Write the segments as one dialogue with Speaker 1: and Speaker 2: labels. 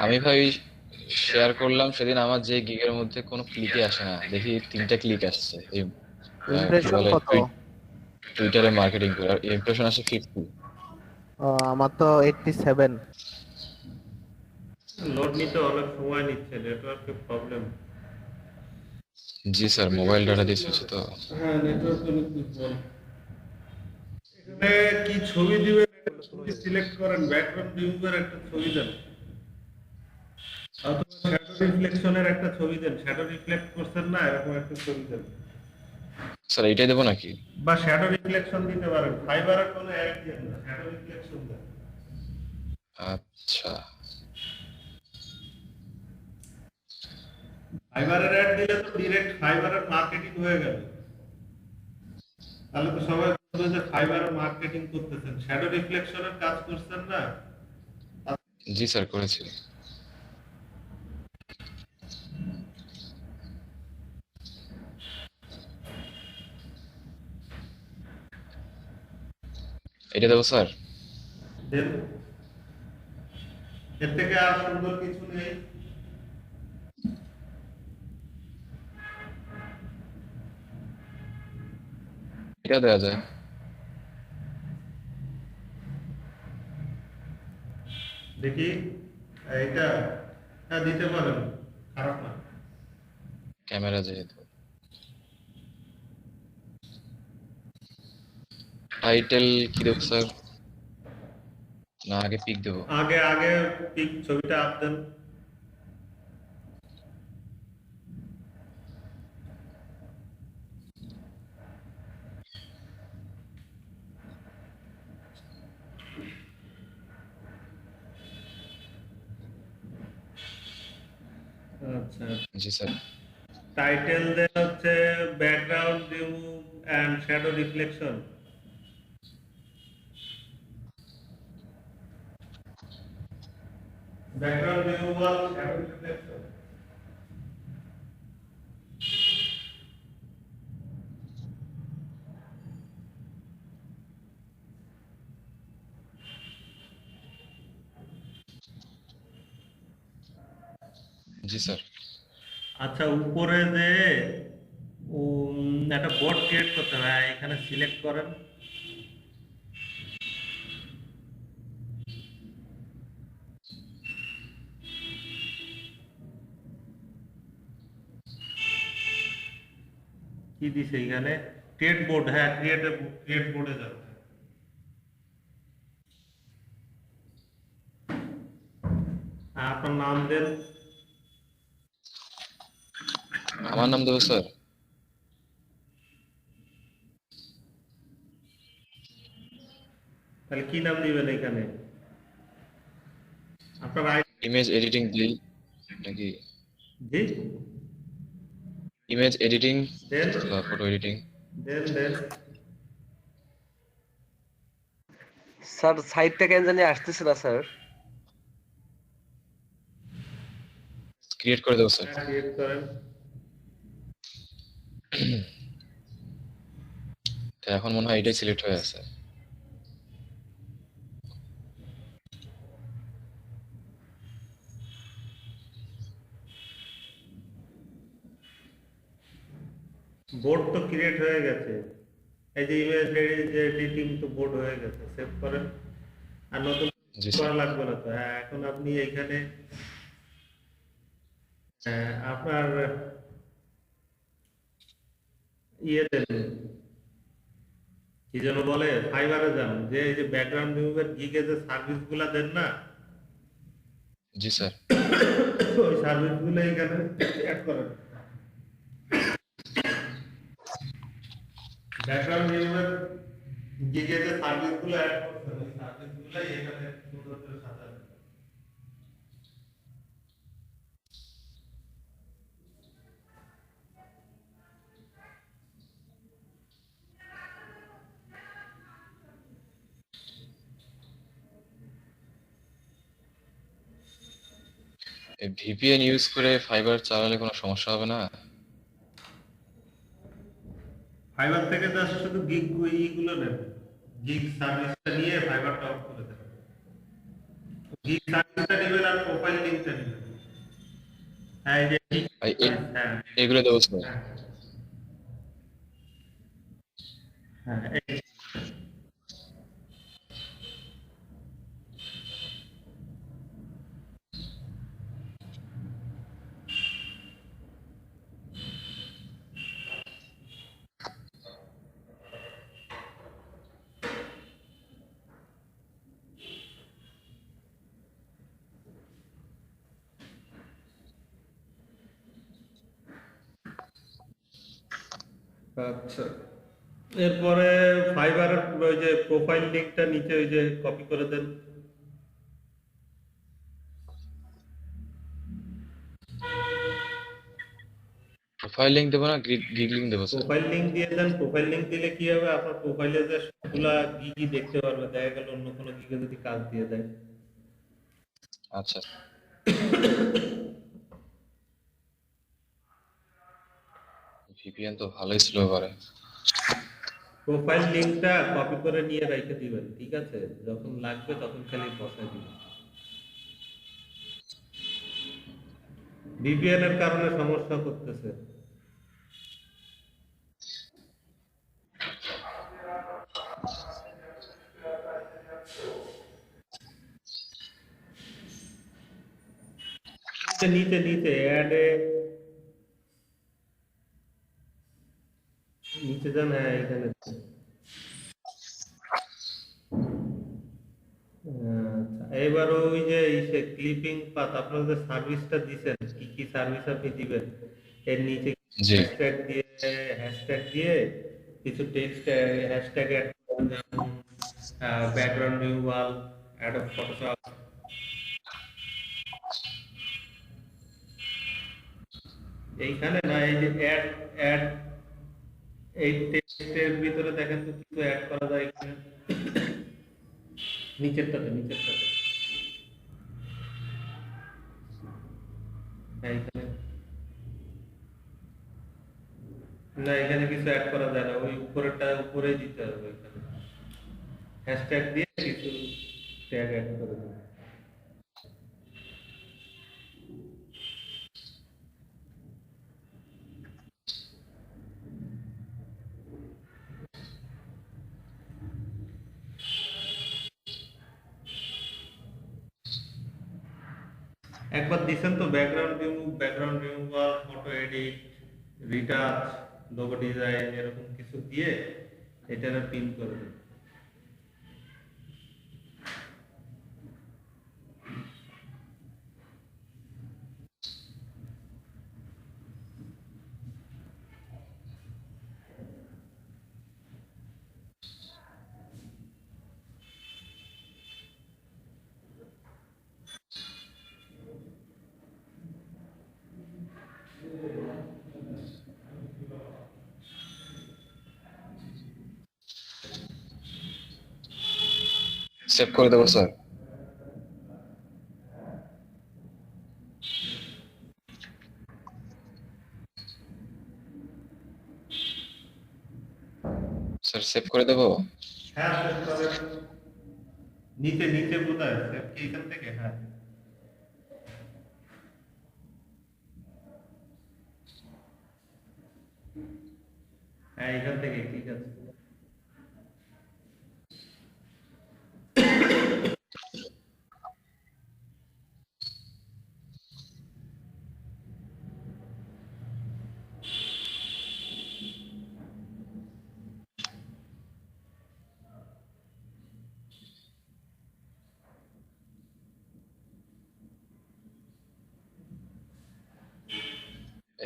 Speaker 1: আমি ভাই শেয়ার করলাম সেদিন, আমার যে গিগের মধ্যে কোনো ক্লিকে আসে না, দেখি 3টা ক্লিক আসছে এই কি
Speaker 2: ইমপ্রেশন
Speaker 1: বলে
Speaker 2: কত?
Speaker 1: টুইটারে মার্কেটিং করে, আর ইমপ্রেশন আসে 50।
Speaker 2: আমার তো 87।
Speaker 3: লোড নিতে অনেক সময় নিচ্ছে, নেটওয়ার্কের প্রবলেম।
Speaker 1: জি স্যার, মোবাইল ডাটা দিয়ে হচ্ছে তো।
Speaker 3: হ্যাঁ, নেটওয়ার্ক অনেক দুর্বল। এখানে কি ছবি দিবেন, একটা ছবি সিলেক্ট করেন, ব্যাকগ্রাউন্ড রিমুভার একটা ছবি দেন, অথবা শ্যাডো রিফ্লেকশনের একটা ছবি দেন। শ্যাডো রিফ্লেক্ট করছেন না, এরকম একটা ছবি দেন।
Speaker 1: স্যার এইটাই দেবো নাকি?
Speaker 3: বা শ্যাডো রিফ্লেকশন দিতে পারেন, ফাইবারের কোনো অ্যাড দেন না, শ্যাডো রিফ্লেকশন দেন।
Speaker 1: আচ্ছা।
Speaker 3: ফাইবারের অ্যাড দিলে তো ডিরেক্ট ফাইবারের মার্কেটিং হয়ে গেল, তাহলে তো সবাই বলবে যে ফাইবারের মার্কেটিং করতেছেন, শ্যাডো রিফ্লেকশনের কাজ করছেন না।
Speaker 1: জি স্যার, করেছি। এটা দেবো স্যার?
Speaker 3: দেন, এর থেকে আর সুন্দর কিছু নেই।
Speaker 1: এটা দেওয়া যায়।
Speaker 3: দেখি এইটা, হ্যাঁ দিতে পারেন, খারাপ না।
Speaker 1: ক্যামেরা যেহেতু। টাইটেল কি দেবো স্যার, না আগে পিক দেবো?
Speaker 3: আগে আগে পিক ছবিটা আপ দেন। আচ্ছা,
Speaker 1: জি স্যার।
Speaker 3: টাইটেল দেন হচ্ছে background remove and shadow reflection. Background removal, shadow reflection.
Speaker 1: G sir.
Speaker 3: আচ্ছা, উপরে যে একটা বোর্ড ক্রিয়েট করতে হবে, এখানে সিলেক্ট করেন। কি দিছে এখানে, ক্রিয়েট বোর্ড, হ্যাঁ ক্রিয়েট বোর্ডে যাবে। আপনার নাম দেন।
Speaker 1: আমার নাম দেবো স্যার?
Speaker 3: তাহলে কি নাম দিবেন এখানে, আপনার আইডি?
Speaker 1: ইমেজ এডিটিং দিই নাকি?
Speaker 3: জি,
Speaker 1: ইমেজ এডিটিং
Speaker 3: দেন
Speaker 1: বা ফটো এডিটিং?
Speaker 3: দেন।
Speaker 4: স্যার সাইডটা কেন জানি আসতেছে না স্যার।
Speaker 1: ক্রিয়েট করে দেবো স্যার?
Speaker 3: হ্যাঁ, ক্রিয়েট করেন।
Speaker 1: তো এখন মনে হয় এটাই সিলেক্ট হয়ে আছে।
Speaker 3: বোর্ড তো ক্রিয়েট হয়ে গেছে, এই যে ইমেজ এডিটিং তো বোর্ড হয়ে গেছে, সেভ করেন। আর নতুন
Speaker 1: জি স্যার।
Speaker 3: করা লাগবে না তো। হ্যাঁ, এখন আপনি এইখানে আপনার ইয়ে দেন, কি যেন বলে, ফাইবারে যান, যে এই যে ব্যাকগ্রাউন্ড রিমুভের গিগে যে সার্ভিস গুলা দেন না,
Speaker 1: জি স্যার।
Speaker 3: ওই সার্ভিস গুলো এখানে অ্যাড করেন। ব্যাকগ্রাউন্ড রিমুভের গিগে যে সার্ভিস গুলো অ্যাড করছেন, ওই সার্ভিস গুলাই এখানে সুন্দর করে সাজাবেন।
Speaker 1: ভিপিএন ইউজ করে ফাইবার চালালে কোনো সমস্যা হবে না?
Speaker 3: ফাইবার থেকে জাস্ট শুধু গিগ ইগুলো নেন, গিগ সার্ভিসটা নিয়ে ফাইবারটা অফ করে দেন। গিগ সার্ভিসটা নেবেন আর প্রোফাইল লিংকটা নেবেন। হ্যাঁ, এই যে
Speaker 1: ভাই
Speaker 3: হ্যাঁ
Speaker 1: এগুলো দেবো স্যার।
Speaker 3: হ্যাঁ হ্যাঁ আচ্ছা, এরপরে ফাইবারের ওই যে প্রোফাইল লিংকটা নিচে ওই যে কপি করে দেন।
Speaker 1: প্রোফাইল লিংক দেবো না গিগ লিংক দেবো স্যার?
Speaker 3: প্রোফাইল লিংক দিয়ে দেন। প্রোফাইল লিংক দিলে কি হবে, আপনার প্রোফাইলে যে সবগুলা গিগই দেখতে পারবে, দেখা গেল অন্য কোনো গিগে যদি কাজ দিয়ে দেয়।
Speaker 1: আচ্ছা। ভিপিএন তো ভালোই স্লো করে।
Speaker 3: প্রোফাইল লিংকটা কপি করে নিয়ে রেখে দিবেন, ঠিক আছে? যখন লাগবে তখন খালি বসাই দিবেন। ভিপিএন এর কারণে সমস্যা করতেছে। নিচে নিচে অ্যাডে নিচে যান, হ্যাঁ এখানে। আচ্ছা, এবার ওই যে ইসে ক্লিপিং পাথ আপনারা যে সার্ভিসটা দিবেন, কি কি সার্ভিস আপনি দিবেন, এর নিচে
Speaker 1: জি।
Speaker 3: হ্যাশট্যাগ দিয়ে কিছু টেক্সট হ্যাশট্যাগ অ্যাড করুন, যেমন ব্যাকগ্রাউন্ড রিমুভাল, অ্যাডব ফটোশপ। এইখানে না, এই যে অ্যাড অ্যাড এই টেক্সটের ভিতরে দেখেন তো কিছু অ্যাড করা যায় এখানে, নিচেরটাতে হ্যাঁ এখানে। না, এখানে কিছু অ্যাড করা যায় না, ওই উপরেরটা উপরেই দিতে হবে। এখানে হ্যাশট্যাগ দিয়ে কিছু ট্যাগ অ্যাড করে দেবো। একবার দিছেন তো background removal, photo edit, retouch, logo design, এরকম কিছু দিয়ে এটারে পিন করে দেন।
Speaker 1: সেভ করে দেবো স্যার? স্যার সেভ করে দেবো?
Speaker 3: হ্যাঁ সেভ করেন। নিচে নিচে বোধহয় সেভ কি এখান থেকে, হ্যাঁ হ্যাঁ এখান থেকে, ঠিক আছে।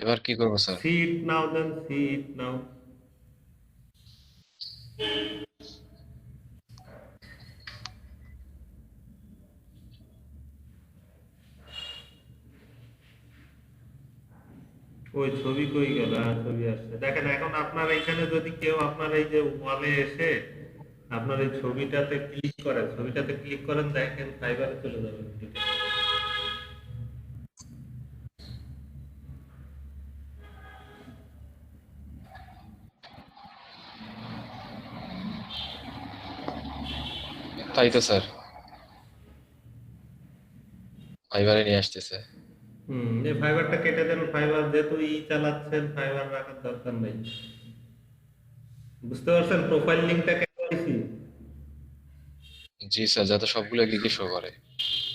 Speaker 1: এবার কি করবো স্যার?
Speaker 3: সিট নাও দেন, সিট নাও। ওই ছবি কই গেল? হ্যাঁ ছবি আসছে, দেখেন। এখন আপনার এখানে যদি কেউ আপনার এই যে ওয়ালে এসে আপনার এই ছবিটাতে ক্লিক করেন, দেখেন ফাইবারে চলে যাবেন।
Speaker 1: তাই তো স্যার। ফাইবারে নিয়ে আসতেছে।
Speaker 3: এই ফাইবারটা কেটে দেন, ফাইবার যেহেতু চালাচ্ছেন, ফাইবার রাখার দরকার নেই। বুঝতে পারছেন প্রোফাইল লিংকটা কেন দিছি?
Speaker 1: জি স্যার, যাতে সবগুলো গিগে শো করে।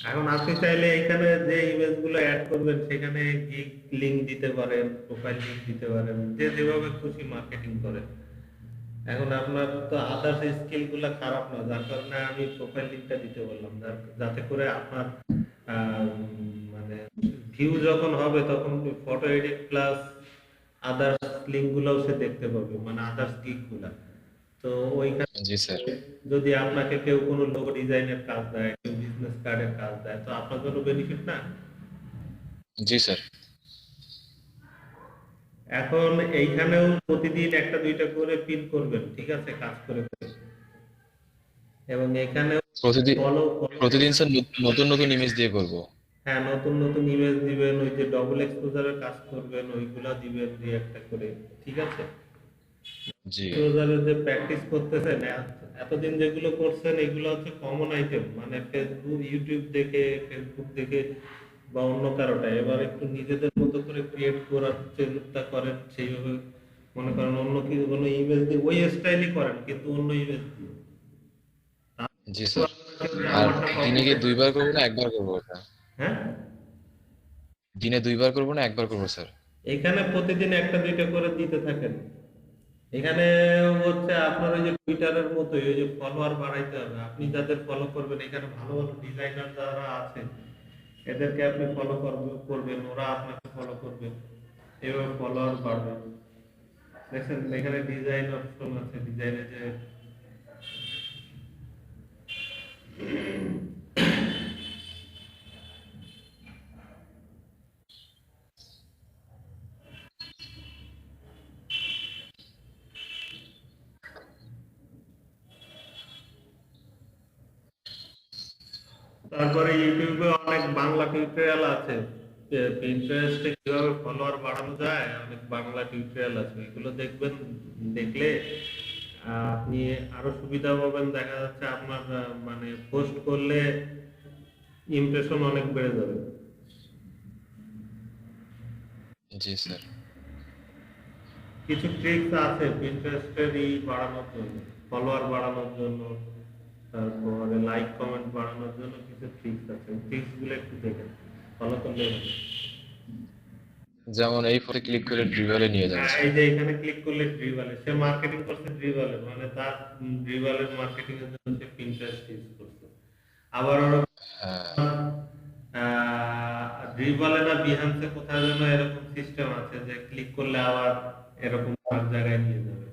Speaker 3: এখন আপনি চাইলে এখানে যে ইমেজ গুলো অ্যাড করবেন সেখানে গিগ লিংক দিতে পারেন, প্রোফাইল লিংক দিতে পারেন, যে যেভাবে খুশি মার্কেটিং করেন। এখন আপনার তো আদার্স স্কিল গুলা খারাপ না, যার কারণে আমি প্রোফাইল লিংকটা দিতে বললাম, যাতে করে আপনার মানে ভিউ যখন হবে তখন photo edit plus others link গুলাও সে দেখতে পাবে, মানে আদার্স গিগ গুলা। তো ওইখানে
Speaker 1: জি স্যার।
Speaker 3: যদি আপনাকে কেউ কোনো লোগো ডিজাইনের কাজ দেয়, কেউ বিজনেস কার্ডের কাজ দেয়, তো আপনার জন্য বেনিফিট না?
Speaker 1: জি স্যার।
Speaker 3: এখন এইখানেও প্রতিদিন একটা দুইটা করে পিন করবেন, ঠিক আছে, কাজ করে করে। এবং এখানেও
Speaker 1: প্রতিদিন
Speaker 3: ফলো,
Speaker 1: প্রতিদিন স্যার নতুন নতুন ইমেজ দিয়ে করব।
Speaker 3: হ্যাঁ নতুন নতুন ইমেজ দিবেন, ওই যে ডবল এক্সপোজারের কাজ করবেন, ওইগুলা দিবেন দুই একটা করে, ঠিক আছে।
Speaker 1: জি
Speaker 3: এক্সপোজারের যে প্র্যাকটিস করতেছেন, এতদিন যেগুলো করছেন এগুলো হচ্ছে কমন আইটেম, মানে ফেসবুক ইউটিউব দেখে, ফেসবুক দেখে বা অন্য কারোটা। এবার একটু নিজেদের মতো করে ক্রিয়েট করার চেষ্টা করেন, সেইভাবে মনে করেন অন্য কিছু কোনো ইমেজ দিয়ে ওই স্টাইলই করেন কিন্তু অন্য ইমেজ দিয়ে।
Speaker 1: জি স্যার। আর
Speaker 3: আমারটা
Speaker 1: দিনে
Speaker 3: কপি
Speaker 1: কি
Speaker 3: পেস্ট,
Speaker 1: দুইবার করবো না একবার করবো এটা?
Speaker 3: হ্যাঁ
Speaker 1: দিনে দুইবার করবো না একবার করবো স্যার?
Speaker 3: এখানে প্রতিদিন একটা দুইটা করে দিতে থাকেন। এখানে হচ্ছে আপনার ওই যে টুইটারের মতোই ওই যে ফলোয়ার বাড়াইতে হবে। আপনি যাদের ফলো করবেন, এখানে ভালো ভালো ডিজাইনার যারা আছে এদেরকে আপনি ফলো করবেন, ওরা আপনাকে ফলো করবে, এভাবে ফলোয়ার বাড়বে। দেখছেন এখানে ডিজাইন অপশন আছে, ডিজাইনে যে তারপরে ইউটিউবে অনেক বাংলা টিউটোরিয়াল আছে। পিন্টারেস্টে কিভাবে ফলোয়ার বাড়ানো যায়, অনেক বাংলা টিউটোরিয়াল আছে, এগুলো দেখবেন। দেখলে আপনি আরো সুবিধা পাবেন। দেখা যাচ্ছে আপনার মানে পোস্ট করলে ইমপ্রেশন অনেক বেড়ে যাবে।
Speaker 1: জি স্যার।
Speaker 3: কিছু ট্রিক্স আছে পিন্টারেস্টের বাড়ানোর জন্য, ফলোয়ার বাড়ানোর জন্য, তারপরে লাইক কমেন্ট বাড়ানোর জন্য কিছু ট্রিক্স আছে। ট্রিক্স গুলো একটু দেখেন, ফলো করলে হবে।
Speaker 1: যেমন এই ফটো ক্লিক করে ড্রিভেলে নিয়ে যাচ্ছে।
Speaker 3: এই যে এখানে ক্লিক করলে ড্রিভালে, সে মার্কেটিং করছে ড্রিভালে, মানে তার ড্রিভালের মার্কেটিং এর জন্য সে পিন্টারেস্ট ইউজ করছে। আবার ওরা
Speaker 1: হ্যাঁ
Speaker 3: ড্রিভালে না বিহান্সে কোথায় যেন এরকম সিস্টেম আছে যে ক্লিক করলে আবার এরকম সব জায়গায় নিয়ে যাবে।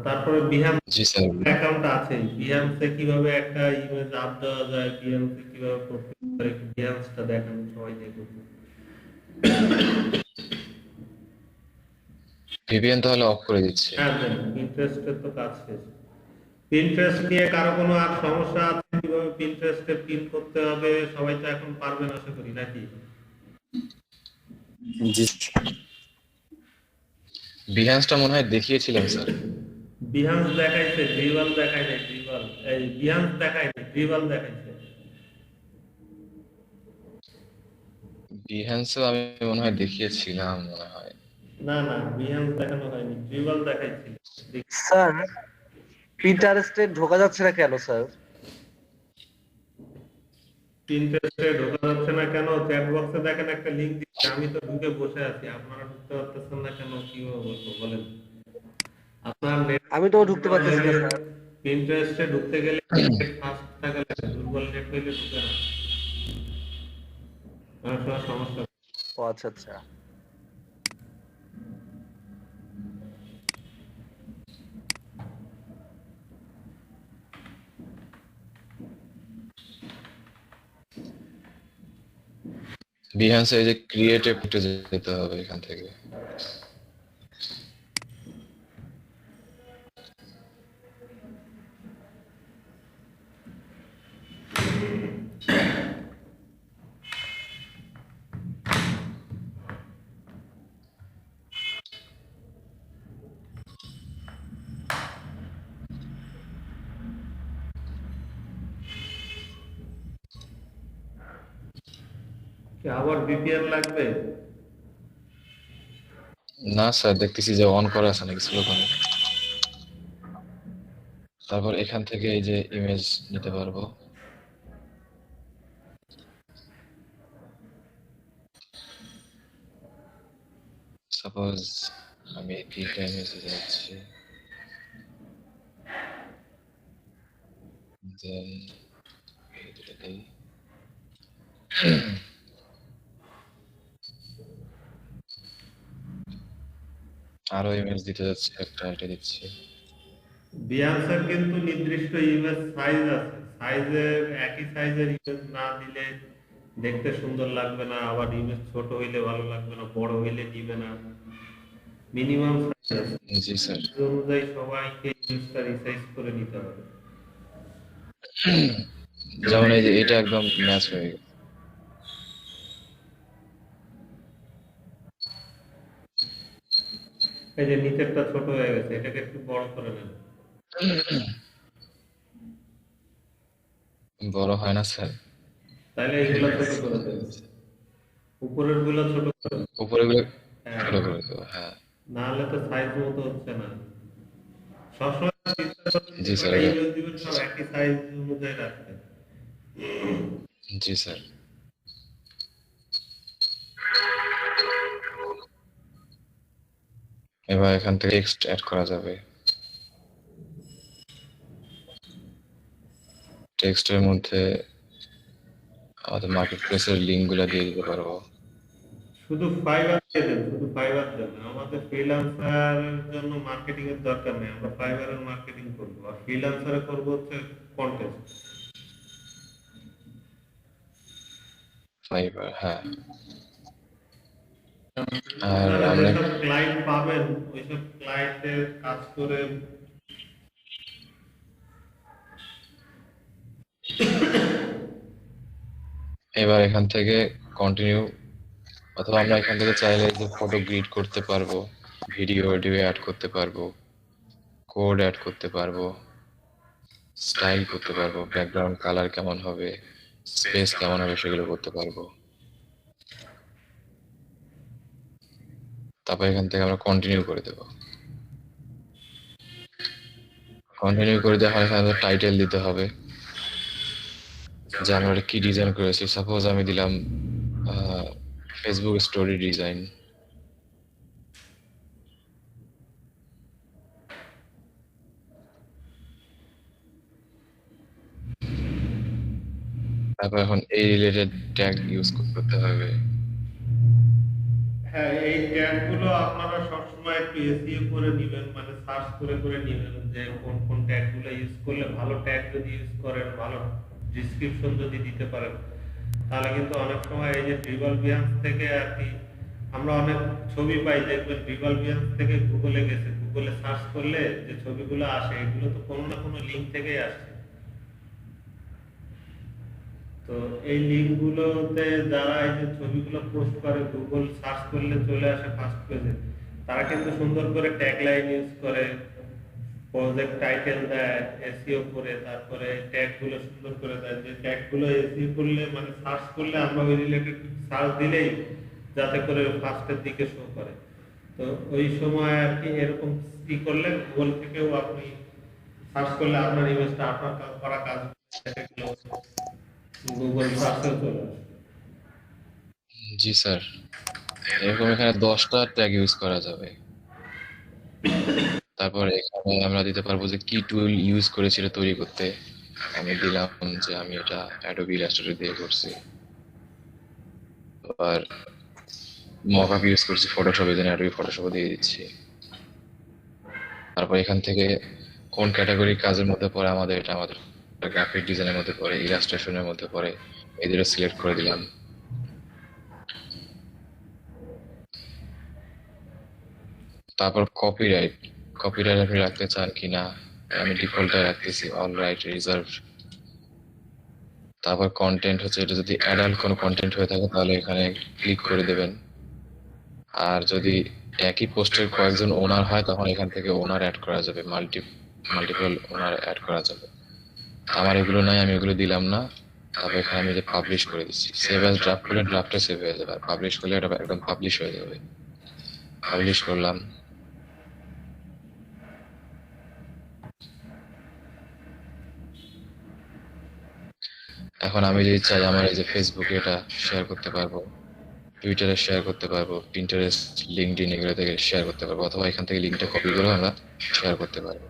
Speaker 3: তারপরে বিহান্স
Speaker 1: জি স্যার।
Speaker 3: অ্যাকাউন্ট আছে, বিহান্সে কিভাবে একটা ইমেজ আপ দেওয়া যায়, বিহান্সে কিভাবে করতে পারে, বিহান্সটা দেখেন সবাই দেখুন।
Speaker 1: ভিপিএন তাহলে অফ করে দিচ্ছি।
Speaker 3: হ্যাঁ দেন, পিন্টারেস্টের তো কাজ শেষ। পিন্টারেস্ট নিয়ে কারো কোনো আর সমস্যা আছে কিভাবে পিন্টারেস্টে পিন করতে হবে? সবাই তো এখন পারবেন আশা করি, নাকি?
Speaker 1: জি বিহান্সটা মনে হয় দেখিয়েছিলাম স্যার।
Speaker 3: বিহান্স দেখাইছে, ড্রিভাল দেখায় নাই, ড্রিভাল এই বিহান্স দেখায় নাই, ড্রিভাল দেখাইছে।
Speaker 1: বিহান্সও আমি মনে হয় দেখিয়েছিলাম মনে হয়।
Speaker 3: না না, বিহান্স দেখানো হয়নি, ড্রিভাল দেখাইছিল।
Speaker 4: স্যার পিন্টারেস্টে ঢোকা যাচ্ছে না কেন স্যার?
Speaker 3: পিন্টারেস্টে ঢোকা যাচ্ছে না কেন? চ্যাট বক্সে দেখেন একটা লিংক দিচ্ছি, আমি তো ঢুকে বসে আছি, আপনারা ঢুকতে পারতেছেন না কেন? কিভাবে বলবো বলেন? আপনার নেট,
Speaker 4: আমি তো ঢুকতে পারতেছি না স্যার।
Speaker 3: পিন্টারেস্টে ঢুকতে গেলে ফাস্ট থাকা লাগে, দুর্বল নেট হইলে ঢুকে না, অনেক সময় সমস্যা।
Speaker 4: ও আচ্ছা আচ্ছা।
Speaker 1: বিহান্সে এই যে ক্রিয়েটিভ একটু যেতে হবে এখান থেকে।
Speaker 3: কি আবার ভিপিএন লাগবে?
Speaker 1: না স্যার, দেখতেছি যে অন করা আছে নাকি স্লো করে। তারপর এখান থেকে এই যে ইমেজ নিতে পারবো। সাপোজ আমি এই তিনটা ইমেজে যাচ্ছি, দেন এই দুটাতেই আরো ইমেজ দিতে যাচ্ছি, একটা এটা দিচ্ছি।
Speaker 3: বিয়ান্সের কিন্তু নির্দিষ্ট ইমেজ সাইজ আছে, সাইজের একই সাইজের ইমেজ না দিলে দেখতে সুন্দর লাগবে না, আবার ইমেজ ছোট হইলে ভালো লাগবে না, বড় হইলে নিবে না। মিনিমাম সাইজ আছে,
Speaker 1: জি স্যার।
Speaker 3: সেই অনুযায়ী সবাইকে ইমেজটা রিসাইজ করে নিতে হবে।
Speaker 1: যেমন এই যে এটা একদম ম্যাচ হয়ে গেল।
Speaker 3: এই যে নিচেরটা ছোট হয়ে গেছে, এটাকে একটু বড় করে নেন।
Speaker 1: বড় হয় না স্যার,
Speaker 3: তাহলে এগুলো ছোট করে দেন, উপরের গুলো ছোট করে দেন।
Speaker 1: উপরে গুলো
Speaker 3: হ্যাঁ,
Speaker 1: ছোট করে দেবো। হ্যাঁ
Speaker 3: না হলে তো সাইজ মতো হচ্ছে না। সবসময় চেষ্টা করবেন যে
Speaker 1: জি স্যার।
Speaker 3: কয়টা ইমেজ দিবেন সব একই সাইজ অনুযায়ী রাখতে।
Speaker 1: জি স্যার। এবার এখান থেকে টেক্সট অ্যাড করা যাবে। টেক্সটের মধ্যে আমাদের মার্কেট প্লেসের লিঙ্ক গুলা দিয়ে দিতে পারবো।
Speaker 3: শুধু ফাইবার দিয়ে দেন, শুধু ফাইবার দেন। আমাদের ফ্রিল্যান্সারের জন্য মার্কেটিং এর দরকার নেই, আমরা ফাইবারের মার্কেটিং করবো, আর ফ্রিল্যান্সারে করবো হচ্ছে কন্টেন্ট।
Speaker 1: ফাইবার, হ্যাঁ। আর
Speaker 3: আপনারা
Speaker 1: আমরা
Speaker 3: যেসব ক্লায়েন্ট পাবেন ওইসব ক্লায়েন্টের কাজ করে
Speaker 1: এবার এখান থেকে কন্টিনিউ, অথবা আমরা এখান থেকে চাইলে যে ফটো গ্রিড করতে পারবো, ভিডিও অডিও অ্যাড করতে পারবো, কোড অ্যাড করতে পারবো, স্টাইল করতে পারবো, ব্যাকগ্রাউন্ড কালার কেমন হবে, স্পেস কেমন হবে সেগুলো করতে পারবো। তারপর এখান থেকে আমরা কন্টিনিউ করে দেবো। কন্টিনিউ করে দেওয়া হয়, এখানে টাইটেল দিতে হবে যে আমরা কি ডিজাইন করেছি। সাপোজ আমি দিলাম ফেসবুক স্টোরি ডিজাইন। তারপর এখন এই রিলেটেড ট্যাগ ইউজ করতে হবে।
Speaker 3: হ্যাঁ, এই ট্যাগ গুলো আপনারা সবসময় একটু এসইও করে নেবেন, মানে সার্চ করে করে নেবেন যে কোন কোন ট্যাগ গুলো ইউজ করলে ভালো। ট্যাগ যদি ইউজ করেন, ভালো ডিসক্রিপশন যদি দিতে পারেন, তাহলে কিন্তু অনেক সময় এই যে ট্রিবাল বিহান্স থেকে আর কি আমরা অনেক ছবি পাই, দেখবেন ট্রিবাল বিহান্স থেকে গুগলে গেছে, গুগলে সার্চ করলে যে ছবিগুলো আসে এগুলো তো কোনো না কোনো লিঙ্ক থেকেই আসছে। তো এই লিঙ্ক গুলোতে যারা এই যে ছবিগুলো পোস্ট করে, গুগল সার্চ করলে চলে আসে ফার্স্ট পেজে, তারা কিন্তু সুন্দর করে ট্যাগলাইন ইউজ করে, প্রজেক্ট টাইটেল দেয়, এসইও করে, তারপরে ট্যাগ গুলো সুন্দর করে দেয়, যে ট্যাগ গুলো এসইও করলে মানে সার্চ করলে আমরা ওই রিলেটেড সার্চ দিলেই যাতে করে ফার্স্টের দিকে শো করে। তো ওই সময় আর কি এরকম কি করলে গুগল থেকেও আপনি সার্চ করলে আপনার ইমেজটা আপনার করা কাজ গুগল সার্চেও চলে আসবে।
Speaker 1: জি স্যার। এরকম এখানে 10টা ট্যাগ ইউজ করা যাবে। তারপর এখানে আমরা দিতে পারবো যে কি টুল ইউজ করেছি এটা তৈরি করতে। আমি দিলাম যে আমি এটা অ্যাডোবি ইলাস্ট্রেটর দিয়ে করছি। আর মকআপ ইউজ করছি ফটোশপ, এই জন্য অ্যাডোবি ফটোশপ দিয়ে দিচ্ছি। তারপর এখান থেকে কোন ক্যাটাগরি কাজের মধ্যে পড়ে আমাদের, এটা আমাদের গ্রাফিক ডিজাইনের মধ্যে পড়ে, ইলাস্ট্রেশনের মধ্যে পড়ে, এদেরও সিলেক্ট করে দিলাম। তারপর কপিরাইট, কপিরাইট আপনি রাখতে চান কিনা, আমি ডিফল্টে রাখতেছি অল রাইট রিজার্ভ। তারপর কন্টেন্ট হচ্ছে, এটা যদি অ্যাডাল্ট কোনো কন্টেন্ট হয়ে থাকে তাহলে এখানে ক্লিক করে দেবেন। আর যদি একই পোস্টের কয়েকজন ওনার হয় তখন এখান থেকে ওনার অ্যাড করা যাবে, মাল্টিপল ওনার অ্যাড করা যাবে। আমার এগুলো নাই, আমি এগুলো দিলাম না। তারপর এখানে আমি যে পাবলিশ করে দিচ্ছি, সেভ অ্যাজ ড্রাফট করলে ড্রাফটটা সেভ হয়ে যাবে, আর পাবলিশ করলে এটা একদম পাবলিশ হয়ে যাবে। পাবলিশ করলাম। এখন আমি যদি চাই আমার এই যে ফেসবুকে এটা শেয়ার করতে পারবো, টুইটারে শেয়ার করতে পারবো, পিন্টারেস্ট, লিঙ্কডইন এগুলো থেকে শেয়ার করতে পারবো, অথবা এখান থেকে লিঙ্কটা কপি করে আমরা শেয়ার করতে পারবো।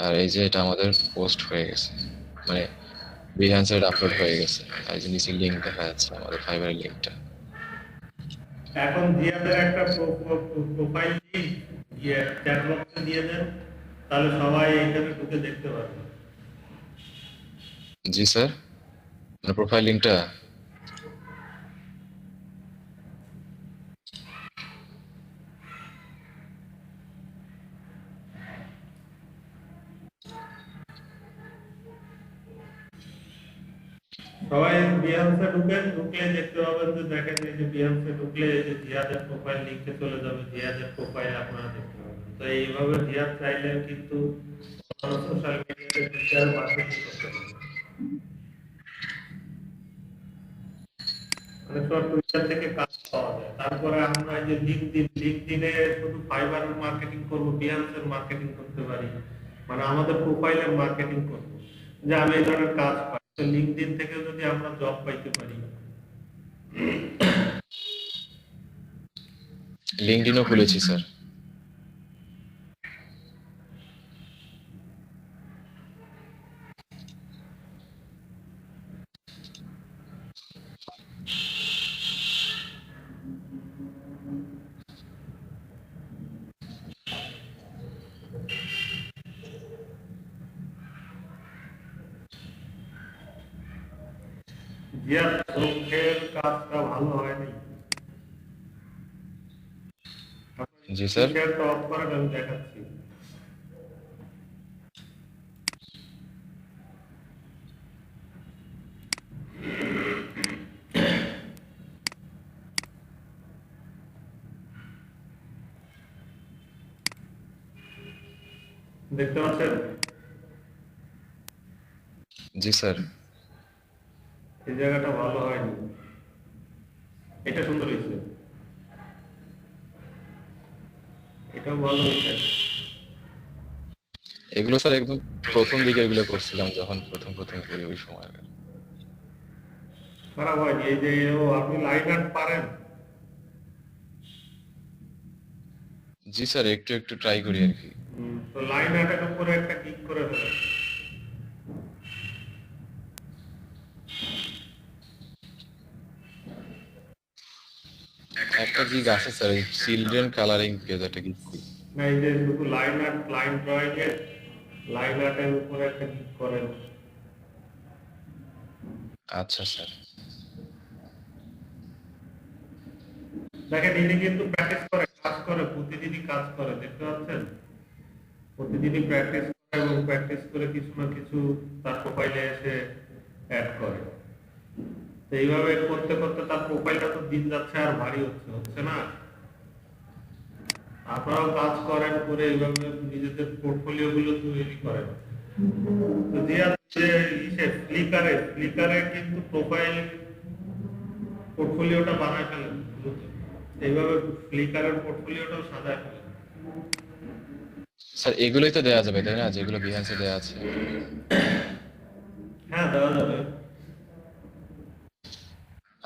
Speaker 1: আর এই যে এটা আমাদের পোস্ট হয়ে গেছে, মানে বিহান্সে আপলোড হয়ে গেছে। আর যে নিচে লিঙ্ক দেখা যাচ্ছে আমাদের ফাইবারের লিঙ্কটা।
Speaker 3: এখন জিয়াদের একটা প্রোফাইল লিংক চ্যাট বক্সে দিয়ে দেন, তাহলে সবাই এখানে ঢুকে দেখতে পারবে।
Speaker 1: জি স্যার, মানে প্রোফাইল লিঙ্কটা
Speaker 3: সবাই বিহান্সে ঢুকে দেখতে পাবেন যে দেখেন এই যে বিহান্সে ঢুকলে এই যে জিয়াদের প্রোফাইল লিংকে চলে যাবে, জিয়াদের প্রোফাইল আপনারা দেখতে পাবেন। তো এইভাবে জিয়াদ চাইলে কিন্তু সোশ্যাল মিডিয়াতে শেয়ার মার্কেটিং করতে পারবেন। মানে সব টুইটার থেকে কাজ পাওয়া যায়। তারপরে আমরা এই যে লিঙ্কডিনে শুধু ফাইবারের মার্কেটিং করব, বিহান্সের মার্কেটিং করতে পারি, মানে আমাদের প্রোফাইলের মার্কেটিং করব, যে আমি এই ধরনের কাজ পাই। তো লিঙ্কডিন থেকে যদি আমরা জব পাইতে পারি।
Speaker 1: লিঙ্কডিনও খুলেছি স্যার।
Speaker 3: জিয়া চোখের কাজটা ভালো হয়নি।
Speaker 1: জি স্যার।
Speaker 3: শেয়ারটা অফ করেন, আমি দেখাচ্ছি। দেখতে পাচ্ছেন?
Speaker 1: জি স্যার।
Speaker 3: এই জায়গাটা ভালো হয়নি, এটা সুন্দর হয়েছে, এটাও ভালো হয়েছে।
Speaker 1: এগুলো স্যার একদম প্রথম দিকে এগুলো করছিলাম, যখন প্রথম করি ওই সময়।
Speaker 3: খারাপ হয়নি। এই যে আপনি লাইন আর্ট পারেন?
Speaker 1: জি স্যার, একটু একটু ট্রাই করি আর কি।
Speaker 3: তো লাইন আর্টের উপরে একটা ক্লিক করে দেবেন।
Speaker 1: একটা গিগ আছে স্যার, এই চিলড্রেন কালারিং পেজ, একটা গিগ করি।
Speaker 3: না, এই যে শুধু লাইন আর্ট, লাইন ড্রয়িং এর লাইন আর্টের উপরে একটা ক্লিক করেন।
Speaker 1: আচ্ছা স্যার।
Speaker 3: দেখেন ইনি কিন্তু প্র্যাকটিস করে, কাজ করে, প্রতিদিনই কাজ করে, দেখতে পাচ্ছেন? প্রতিদিনই প্র্যাকটিস করে এবং প্র্যাকটিস করে কিছু না কিছু তার প্রোফাইলে এসে অ্যাড করে। তো এইভাবে করতে করতে তার প্রোফাইলটা তো দিন যাচ্ছে আর ভারী হচ্ছে না? আপনারাও কাজ করেন, করে এইভাবে নিজেদের পোর্টফোলিও গুলো তৈরি করেন। তো ফ্লিকারে কিন্তু প্রোফাইল পোর্টফোলিওটা বানায় ফেলেন দ্রুত। এইভাবে ফ্লিকারের পোর্টফোলিওটাও সাজায় ফেলেন।
Speaker 1: স্যার এগুলোই তো দেওয়া যাবে তাই না, যেগুলো বিহান্সে দেওয়া আছে?
Speaker 3: হ্যাঁ, দেওয়া যাবে।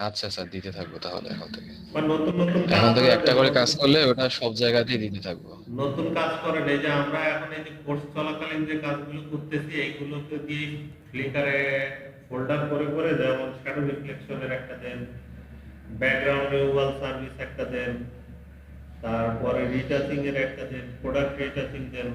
Speaker 1: আচ্ছা স্যার, দিতে থাকবো তাহলে এখন থেকে।
Speaker 3: বা নতুন নতুন
Speaker 1: এখন থেকে একটা করে কাজ করলে ওটা সব জায়গাতেই দিতে থাকবো।
Speaker 3: নতুন কাজ করেন। এই যে আমরা এখন এই যে কোর্স চলাকালীন যে কাজগুলো করতেছি, এইগুলোকে দিয়ে ফ্লিকারে ফোল্ডার করে করে, যেমন শ্যাডো রিফ্লেকশনের একটা দেন, ব্যাকগ্রাউন্ড রিমুভাল সার্ভিস একটা দেন, তারপরে রিটাচিং এর একটা দেন, প্রোডাক্ট রিটাচিং দেন।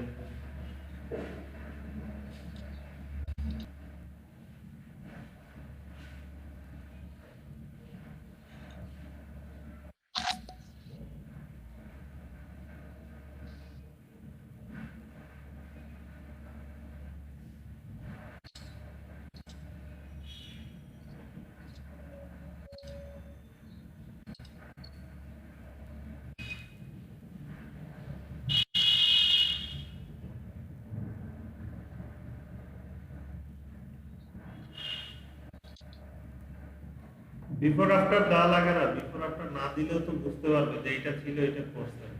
Speaker 3: বিফোর আফটার দেওয়া লাগে না, বিফোর আফটার না দিলেও তো বুঝতে পারবে যে এটা ছিল এটা করছেন।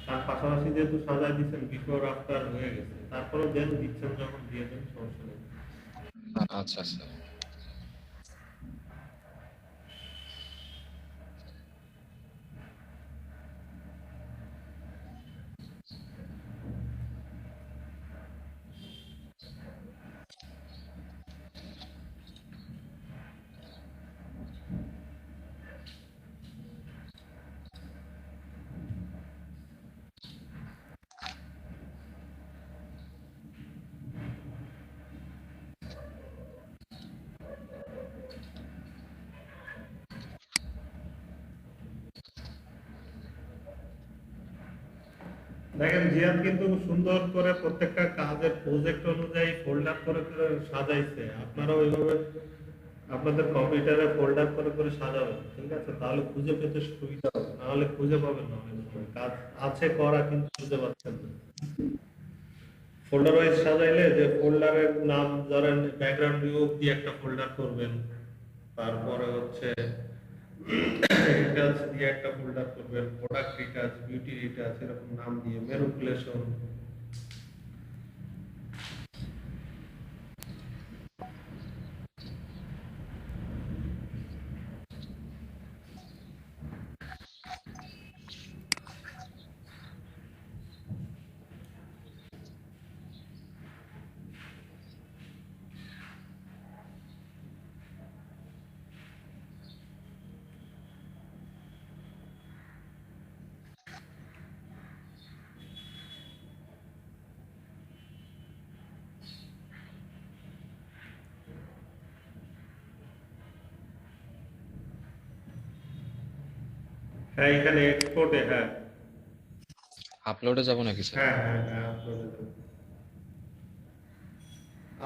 Speaker 3: তার পাশাপাশি যেহেতু সাজাই দিচ্ছেন বিফোর আফটার হয়ে গেছে, তারপরেও দেন দিচ্ছেন যখন দিয়ে দেন, সমস্যা নেই।
Speaker 1: আচ্ছা আচ্ছা।
Speaker 3: দেখেন জিয়াদ কিন্তু সুন্দর করে প্রত্যেকটা কাজের প্রজেক্ট অনুযায়ী ফোল্ডার করে করে সাজাইছে। আপনারা ওইভাবে আপনাদের কম্পিউটারে ফোল্ডার করে করে সাজাবেন, ঠিক আছে? তাহলে খুঁজে পেতে সুবিধা হবে, নাহলে খুঁজে পাবেন না। অনেক সময় কাজ আছে করা কিন্তু খুঁজে পাচ্ছেন না। ফোল্ডার ওয়াইজ সাজাইলে যে ফোল্ডারের নাম ধরেন ব্যাকগ্রাউন্ড ভিউ দিয়ে একটা ফোল্ডার করবেন, তারপরে হচ্ছে ডিটেইলস দিয়ে একটা ফোল্ডার করবেন, প্রোডাক্ট ডিটেইলস, বিউটি ডিটেইলস এরকম নাম দিয়ে ম্যানিপুলেশন। হ্যাঁ এখানে এক্সপোর্টে, হ্যাঁ
Speaker 1: আপলোডে যাব নাকি স্যার?
Speaker 3: হ্যাঁ হ্যাঁ হ্যাঁ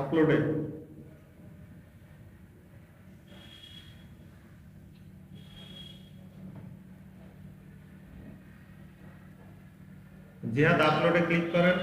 Speaker 3: আপলোডে জিহাদ আপলোডে ক্লিক করেন।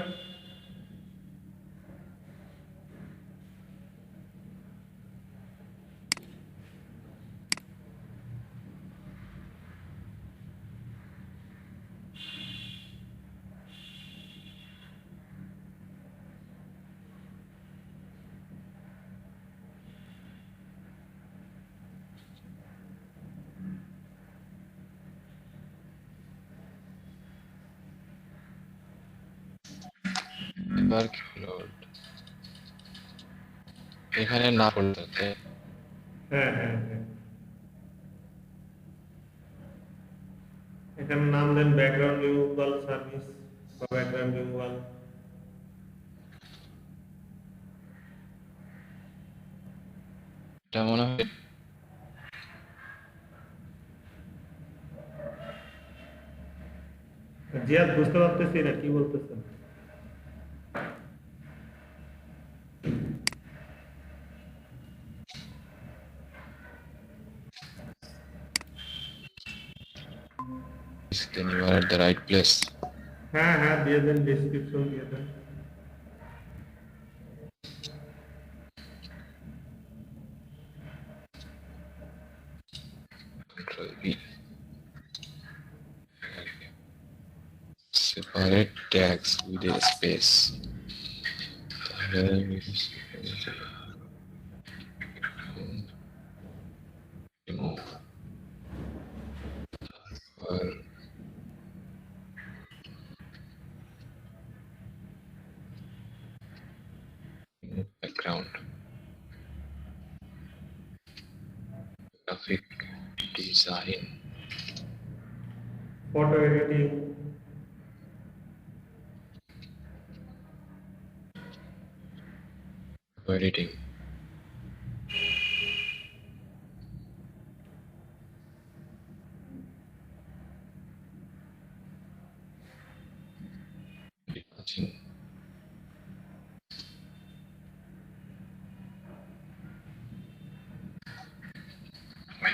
Speaker 1: এবার কি হলো? এখানে না পড়তে
Speaker 3: হ্যাঁ হ্যাঁ হ্যাঁ এখানে নাম দেন ব্যাকগ্রাউন্ড রিমুভাল সার্ভিস বা ব্যাকগ্রাউন্ড রিমুভাল।
Speaker 1: এটা মনে হয়
Speaker 3: জিয়াদ বুঝতে পারতেছি না কি বলতেছেন।
Speaker 1: then you are at the right place.
Speaker 3: হ্যাঁ হ্যাঁ দিয়ে দেন, ডেসক্রিপশন দিয়ে দেন।
Speaker 1: Control V. Separate tags with a space. Remove. Background. Graphic design.
Speaker 3: Photo editing,
Speaker 1: Editing. Detaching.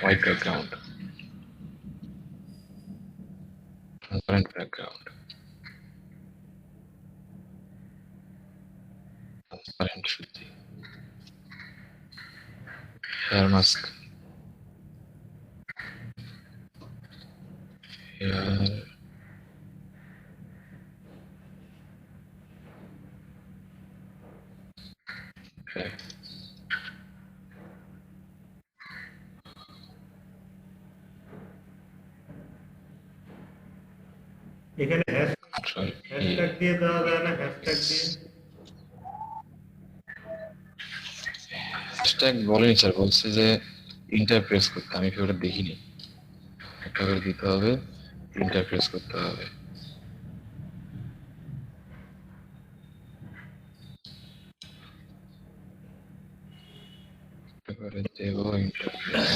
Speaker 1: White background. Transparent background. Transparent should be. Hair mask. here. Okay.
Speaker 3: এখানে
Speaker 1: Control E.
Speaker 3: Hashtag দিয়ে দেওয়া যায় না, hashtag দিয়ে?
Speaker 1: Hashtag বলেনি sir, বলছে যে Interpress করতে। আমি ওটা দেখিনি। একটা করে দিতে হবে, ইন্টারপ্রেস করতে হবে। একটা করে দেব ইন্টারপ্রেস।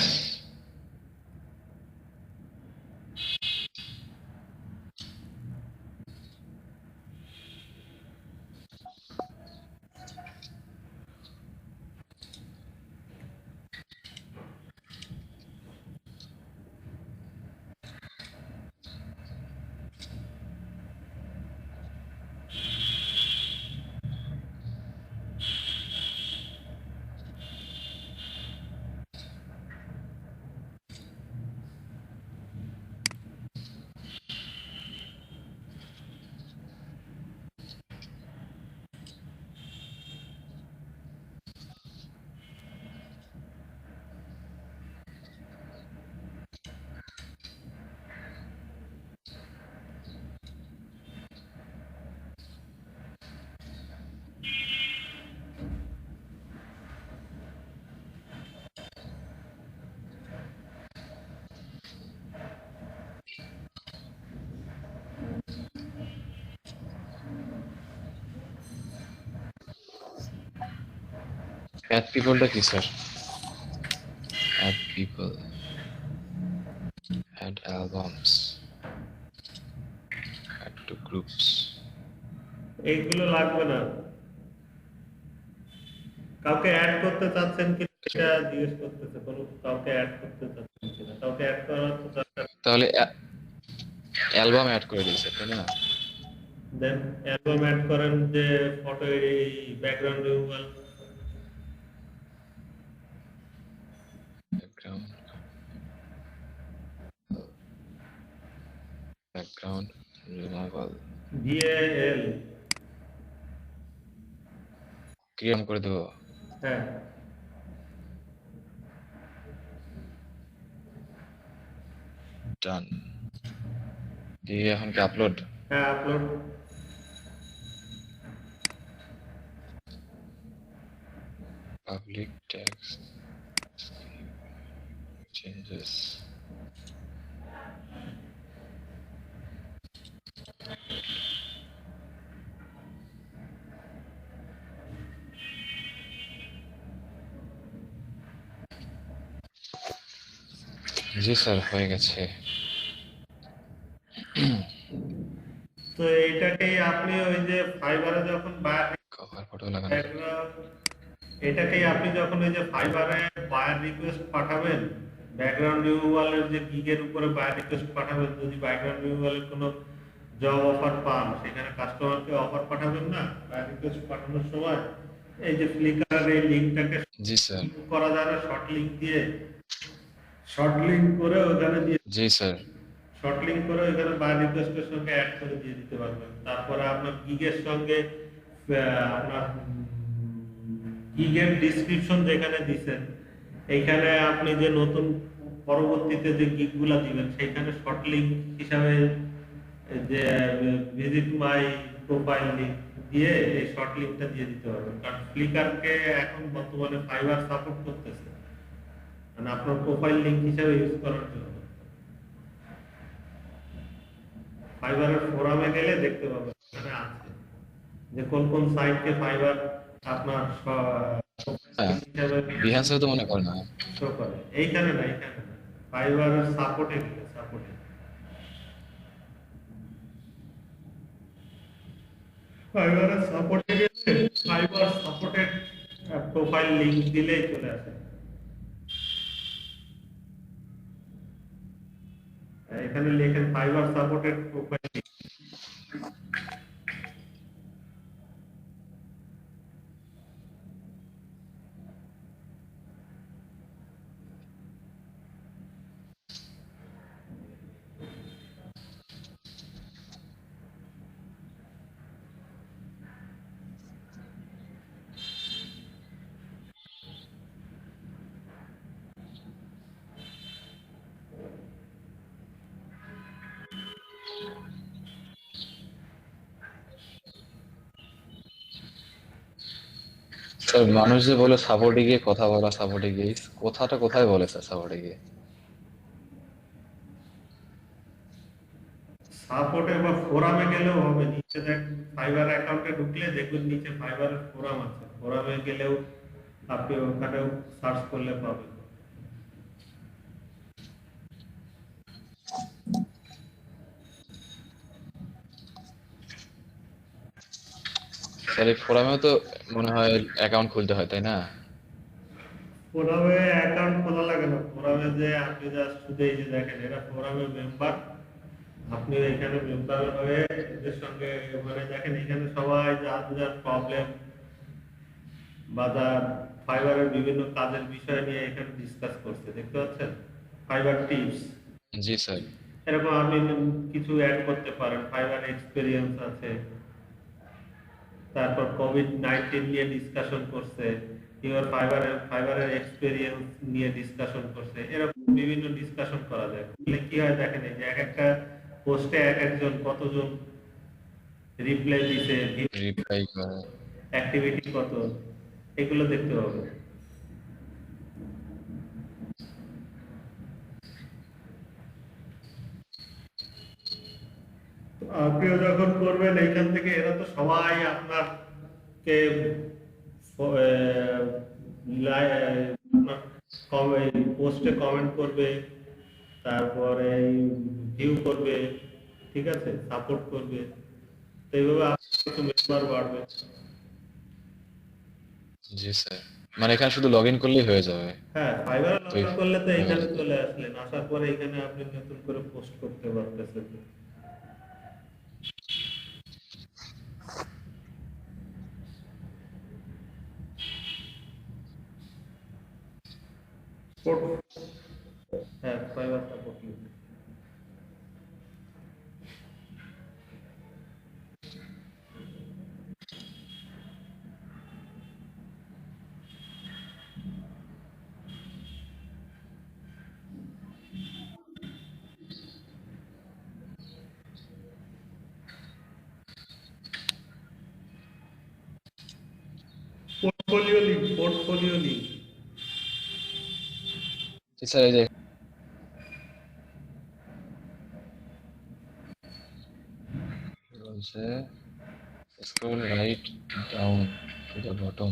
Speaker 1: অ্যাড পিপলটা কি sir? Add people, add albums, add to groups.
Speaker 3: এইগুলো লাগবে না। কাউকে অ্যাড করতে চাচ্ছেন কি এটা জিজ্ঞেস করতেছে, কাউকে অ্যাড করতে চাচ্ছেন কিনা। কাউকে অ্যাড করার তো দরকার।
Speaker 1: তাহলে অ্যালবাম অ্যাড করে দিই স্যার, তাই না?
Speaker 3: দেন অ্যালবাম অ্যাড করেন, যে ফটো এই background removal.
Speaker 1: Background, background removal
Speaker 3: ভিএল।
Speaker 1: ক্রিয়েট করে দেবো।
Speaker 3: হ্যাঁ,
Speaker 1: ডান। দিয়ে এখন কি আপলোড?
Speaker 3: হ্যাঁ আপলোড।
Speaker 1: Public text changes. জি স্যার, হয়ে গেছে।
Speaker 3: তো এইটাকেই আপনি ওই যে ফাইবারে যখন
Speaker 1: কভার ফটো লাগানো।
Speaker 3: ব্যাকগ্রাউন্ড, এটাকেই আপনি যখন ওই যে ফাইবারে বায়ার রিকোয়েস্ট পাঠাবেন, ব্যাকগ্রাউন্ড রিমুভালের যে গিগের উপরে বায়ার রিকোয়েস্ট পাঠাবেন, যদি ব্যাকগ্রাউন্ড রিমুভালের কোনো জব অফার পান, সেখানে কাস্টমারকে অফার পাঠাবেন না বায়ার রিকোয়েস্ট পাঠানোর সময়, এই যে ফ্লিকারের এই লিঙ্কটাকে
Speaker 1: জি স্যার।
Speaker 3: করা যায় না, শর্ট লিঙ্ক দিয়ে, শর্ট লিঙ্ক করে ওখানে দিয়ে,
Speaker 1: জি স্যার।
Speaker 3: শর্ট লিঙ্ক করে ওখানে বায়ার রিকোয়েস্টের সঙ্গে অ্যাড করে দিয়ে দিতে পারবেন। তারপরে আপনার গিগের সঙ্গে আপনার গিগের ডিসক্রিপশন যেখানে দিবেন, এইখানে আপনি যে নতুন পরবর্তীতে যে গিগগুলা দিবেন, সেইখানে শর্ট লিঙ্ক হিসাবে যে ভিজিট মাই প্রোফাইল লিঙ্ক দিয়ে এই শর্ট লিঙ্কটা দিয়ে দিতে পারবেন। কারণ ফ্লিকারকে এখন বর্তমানে ফাইবার সাপোর্ট করতেছে, মানে আপনার প্রোফাইল লিঙ্ক হিসাবে ইউজ করার জন্য। ফাইবারের ফোরামে গেলে দেখতে পাবেন এখানে আছে যে কোন কোন সাইটকে ফাইবার আপনার
Speaker 1: বিহান্সে তো মনে করে না।
Speaker 3: শো করে। এইখানে না, এইখানে না, ফাইবারের সাপোর্টে গেলে, সাপোর্টে ফাইবারের সাপোর্টে গেলে ফাইবার সাপোর্টেড প্রোফাইল লিংক দিলেই চলে আসে। এখানে লেখেন ফাইবার সাপোর্টেড প্রোফাইল।
Speaker 1: স্যার মানুষ যে বলে সাপোর্টে গিয়ে কথা বলা, সাপোর্টে গিয়ে কথাটা কোথায় বলে স্যার সাপোর্টে গিয়ে?
Speaker 3: সাপোর্টে বা ফোরামে গেলেও হবে, নিচে দেখ ফাইবার অ্যাকাউন্টে ঢুকলে দেখবেন নিচে ফাইবারের ফোরাম আছে, ফোরামে গেলেও আপনি ওখানেও সার্চ করলে পাবেন।
Speaker 1: স্যার এই ফোরামেও তো মনে হয় অ্যাকাউন্ট খুলতে হয়, তাই না?
Speaker 3: ফোরামে অ্যাকাউন্ট খোলা লাগে না, ফোরামে যে আপনি জাস্ট শুধু এই যে দেখেন এরা ফোরামে মেম্বার, আপনি এখানে মেম্বার হয়ে এদের সঙ্গে মানে দেখেন এখানে সবাই যার যার প্রবলেম বা যার ফাইবারের বিভিন্ন কাজের বিষয় নিয়ে এখানে ডিসকাস করছে, দেখতে পাচ্ছেন ফাইবার টিপস।
Speaker 1: জি স্যার।
Speaker 3: এরকম আপনি কিছু অ্যাড করতে পারেন, ফাইবার এক্সপেরিয়েন্স আছে, তারপর কোভিড-19 নিয়ে ডিসকাশন করছে, ইওর ফাইবারের এক্সপেরিয়েন্স নিয়ে ডিসকাশন করছে, এরকম বিভিন্ন ডিসকাশন করা যায়। করলে কি হয় দেখেন এই যে এক একটা পোস্টে এক একজন কতজন রিপ্লাই দিছে,
Speaker 1: রিপ্লাই করে।
Speaker 3: অ্যাক্টিভিটি কত, এগুলো দেখতে হবে। আপনিও যখন করবেন এইখান থেকে এরা তো সবাই আপনাকে আপনার পোস্টে কমেন্ট করবে, তারপরে ভিউ করবে, ঠিক আছে, সাপোর্ট করবে, তো এইভাবে আপনার কিছু মেম্বার বাড়বে।
Speaker 1: জি স্যার, মানে এখানে শুধু লগ ইন করলেই হয়ে যাবে?
Speaker 3: হ্যাঁ, ফাইবারে
Speaker 1: তো
Speaker 3: লগ ইন করলে তো এখানে চলে আসলেন, আসার পরে এখানে আপনি নতুন করে পোস্ট করতে পারতেছেন। হ্যাঁ, fiber support link. Portfolio link, portfolio link.
Speaker 1: জি স্যার, এই যে বলছে scroll right down to the bottom.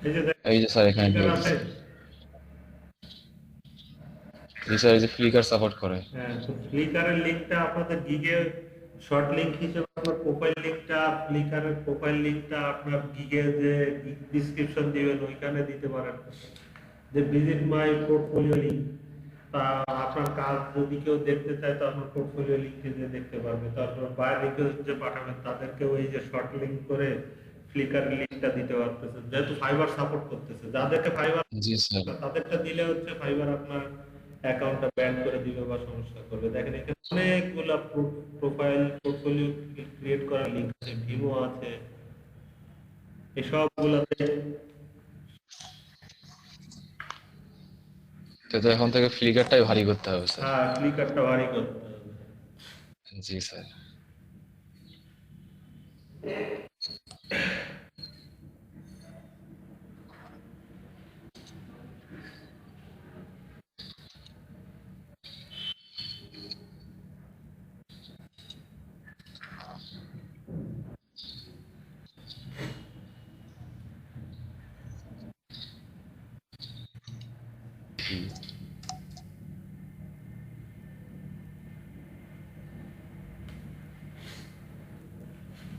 Speaker 3: এই যে
Speaker 1: এই যে স্যার এখানে দিয়ে
Speaker 3: আছে,
Speaker 1: দিচ্ছে। জি স্যার, এই যে ফ্লিকার সাপোর্ট করে।
Speaker 3: হ্যাঁ, তো ফ্লিকারের লিঙ্কটা আপনাদের গিগে শর্ট লিঙ্ক হিসেবে আপনার প্রোফাইল লিঙ্কটা, ফ্লিকারের প্রোফাইল লিঙ্কটা আপনার গিগে যে ডিসক্রিপশন দিবেন ওইখানে দিতে পারেন যে ভিজিট মাই পোর্টফোলিও লিঙ্ক। তা আপনার কাজ যদি কেউ দেখতে চায় তো আপনার পোর্টফোলিও লিঙ্কে যে দেখতে পারবে, তারপর বাই রিকোয়েস্ট যে পাঠাবেন তাদেরকেও এই যে শর্ট লিঙ্ক করে ফ্লিকারের লিঙ্কটা দিতে পারতেছেন, যেহেতু ফাইবার সাপোর্ট করতেছে। যাদেরকে ফাইবার
Speaker 1: জি স্যার।
Speaker 3: তাদেরটা দিলে হচ্ছে ফাইবার আপনার অ্যাকাউন্টটা ব্যান করে দিবে বা সমস্যা করবে। দেখেন এখানে অনেকগুলা প্রোফাইল পোর্টফোলিও ক্রিয়েট করার লিঙ্ক আছে, ভিমো আছে, এসব গুলাতে
Speaker 1: তো এখন থেকে ফ্লিকারটাই ভারী করতে হবে স্যার।
Speaker 3: হ্যাঁ ফ্লিকারটা ভারী করতে হবে।
Speaker 1: জি স্যার।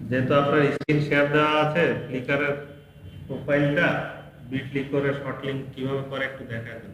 Speaker 3: যেহেতু আপনার স্ক্রিন শেয়ার দেওয়া আছে ফ্লিকারের প্রোফাইলটা, বিটলি করে শর্ট লিঙ্ক কিভাবে করে একটু দেখা দেন।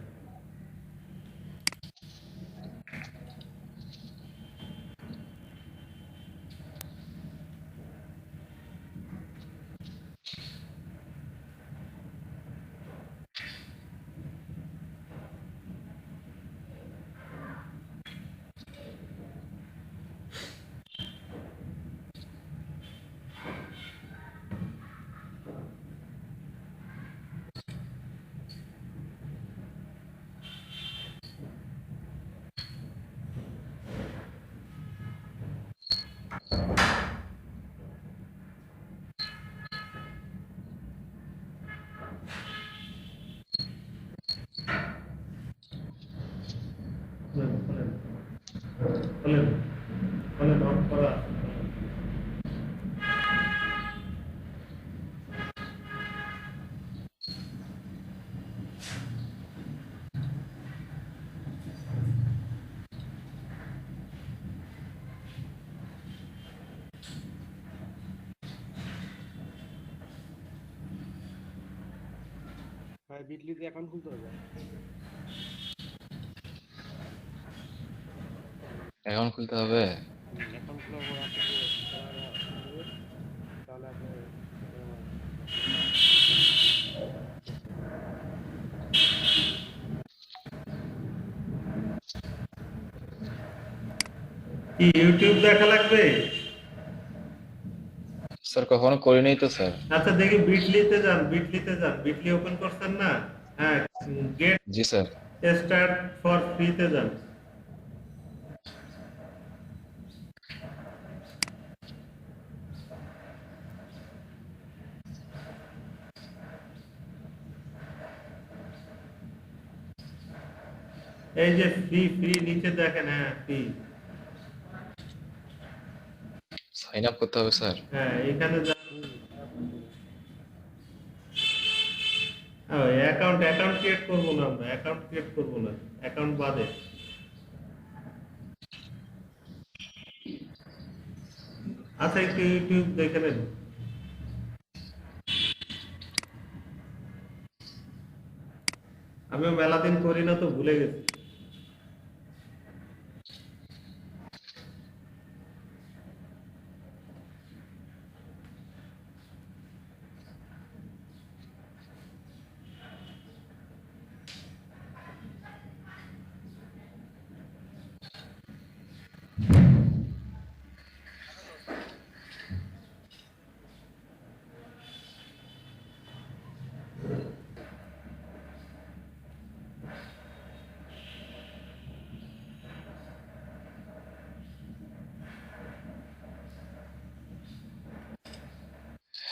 Speaker 3: অন করা আছে।
Speaker 4: ভাই বিটলিতে অ্যাকাউন্ট খুলতে হবে।
Speaker 1: অ্যাকাউন্ট খুলতে হবে?
Speaker 4: অ্যাকাউন্ট খোলার পর আপনাকে তারা ফোন দেবে, তাহলে আপনি
Speaker 3: কি ইউটিউব দেখা লাগবে?
Speaker 1: স্যার কখনো করিনি তো স্যার।
Speaker 3: আচ্ছা দেখি বিটলিতে যান, বিটলিতে যান, বিটলি ওপেন করছেন না? হ্যাঁ, গেট
Speaker 1: জি স্যার।
Speaker 3: স্টার্ট ফর ফ্রিতে যান। এই যে ফ্রি ফ্রি নিচে দেখেন, হ্যাঁ ফ্রি।
Speaker 1: সাইন আপ করতে হবে স্যার?
Speaker 3: হ্যাঁ এখানে যান। অ্যাকাউন্ট অ্যাকাউন্ট ক্রিয়েট করবো না, আমরা অ্যাকাউন্ট ক্রিয়েট করবো না, অ্যাকাউন্ট বাদে। আচ্ছা একটু ইউটিউব দেখে নেন। আমিও মেলা দিন করি না তো ভুলে গেছি।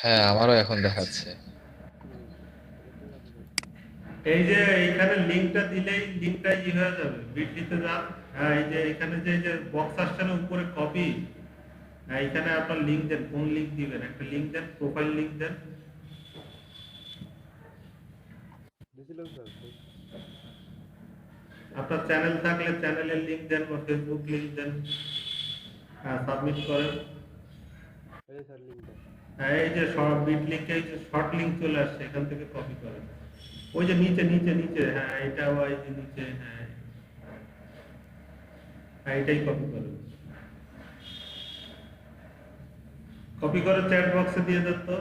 Speaker 1: হ্যাঁ আমারও এখন দেখাচ্ছে।
Speaker 3: এই যে এইখানে লিংকটা দিলেই লিংকটা হয়ে যাবে, বিটলিতে যান। হ্যাঁ এই যে এখানে যে বক্স আসছে না উপরে কপি, হ্যাঁ এখানে আপনার লিংক দেন, কোন লিংক দিবেন, একটা লিংক দেন, প্রোফাইল লিংক দেন।
Speaker 4: দিছিলাম স্যার।
Speaker 3: আপনার চ্যানেল থাকলে চ্যানেলের লিংক দেন বা ফেসবুক লিংক দেন। হ্যাঁ সাবমিট করেন।
Speaker 4: এই স্যার লিংকটা।
Speaker 3: হ্যাঁ এই যে শর্ট বিট লিংকে এই যে শর্ট লিংক চলে আসছে, এখান থেকে কপি করেন। ওই যে নিচে নিচে নিচে, হ্যাঁ এটা ওই যে নিচে, হ্যাঁ হ্যাঁ এটাই কপি করেন। কপি করে চ্যাট বক্সে দিয়ে দেন তো।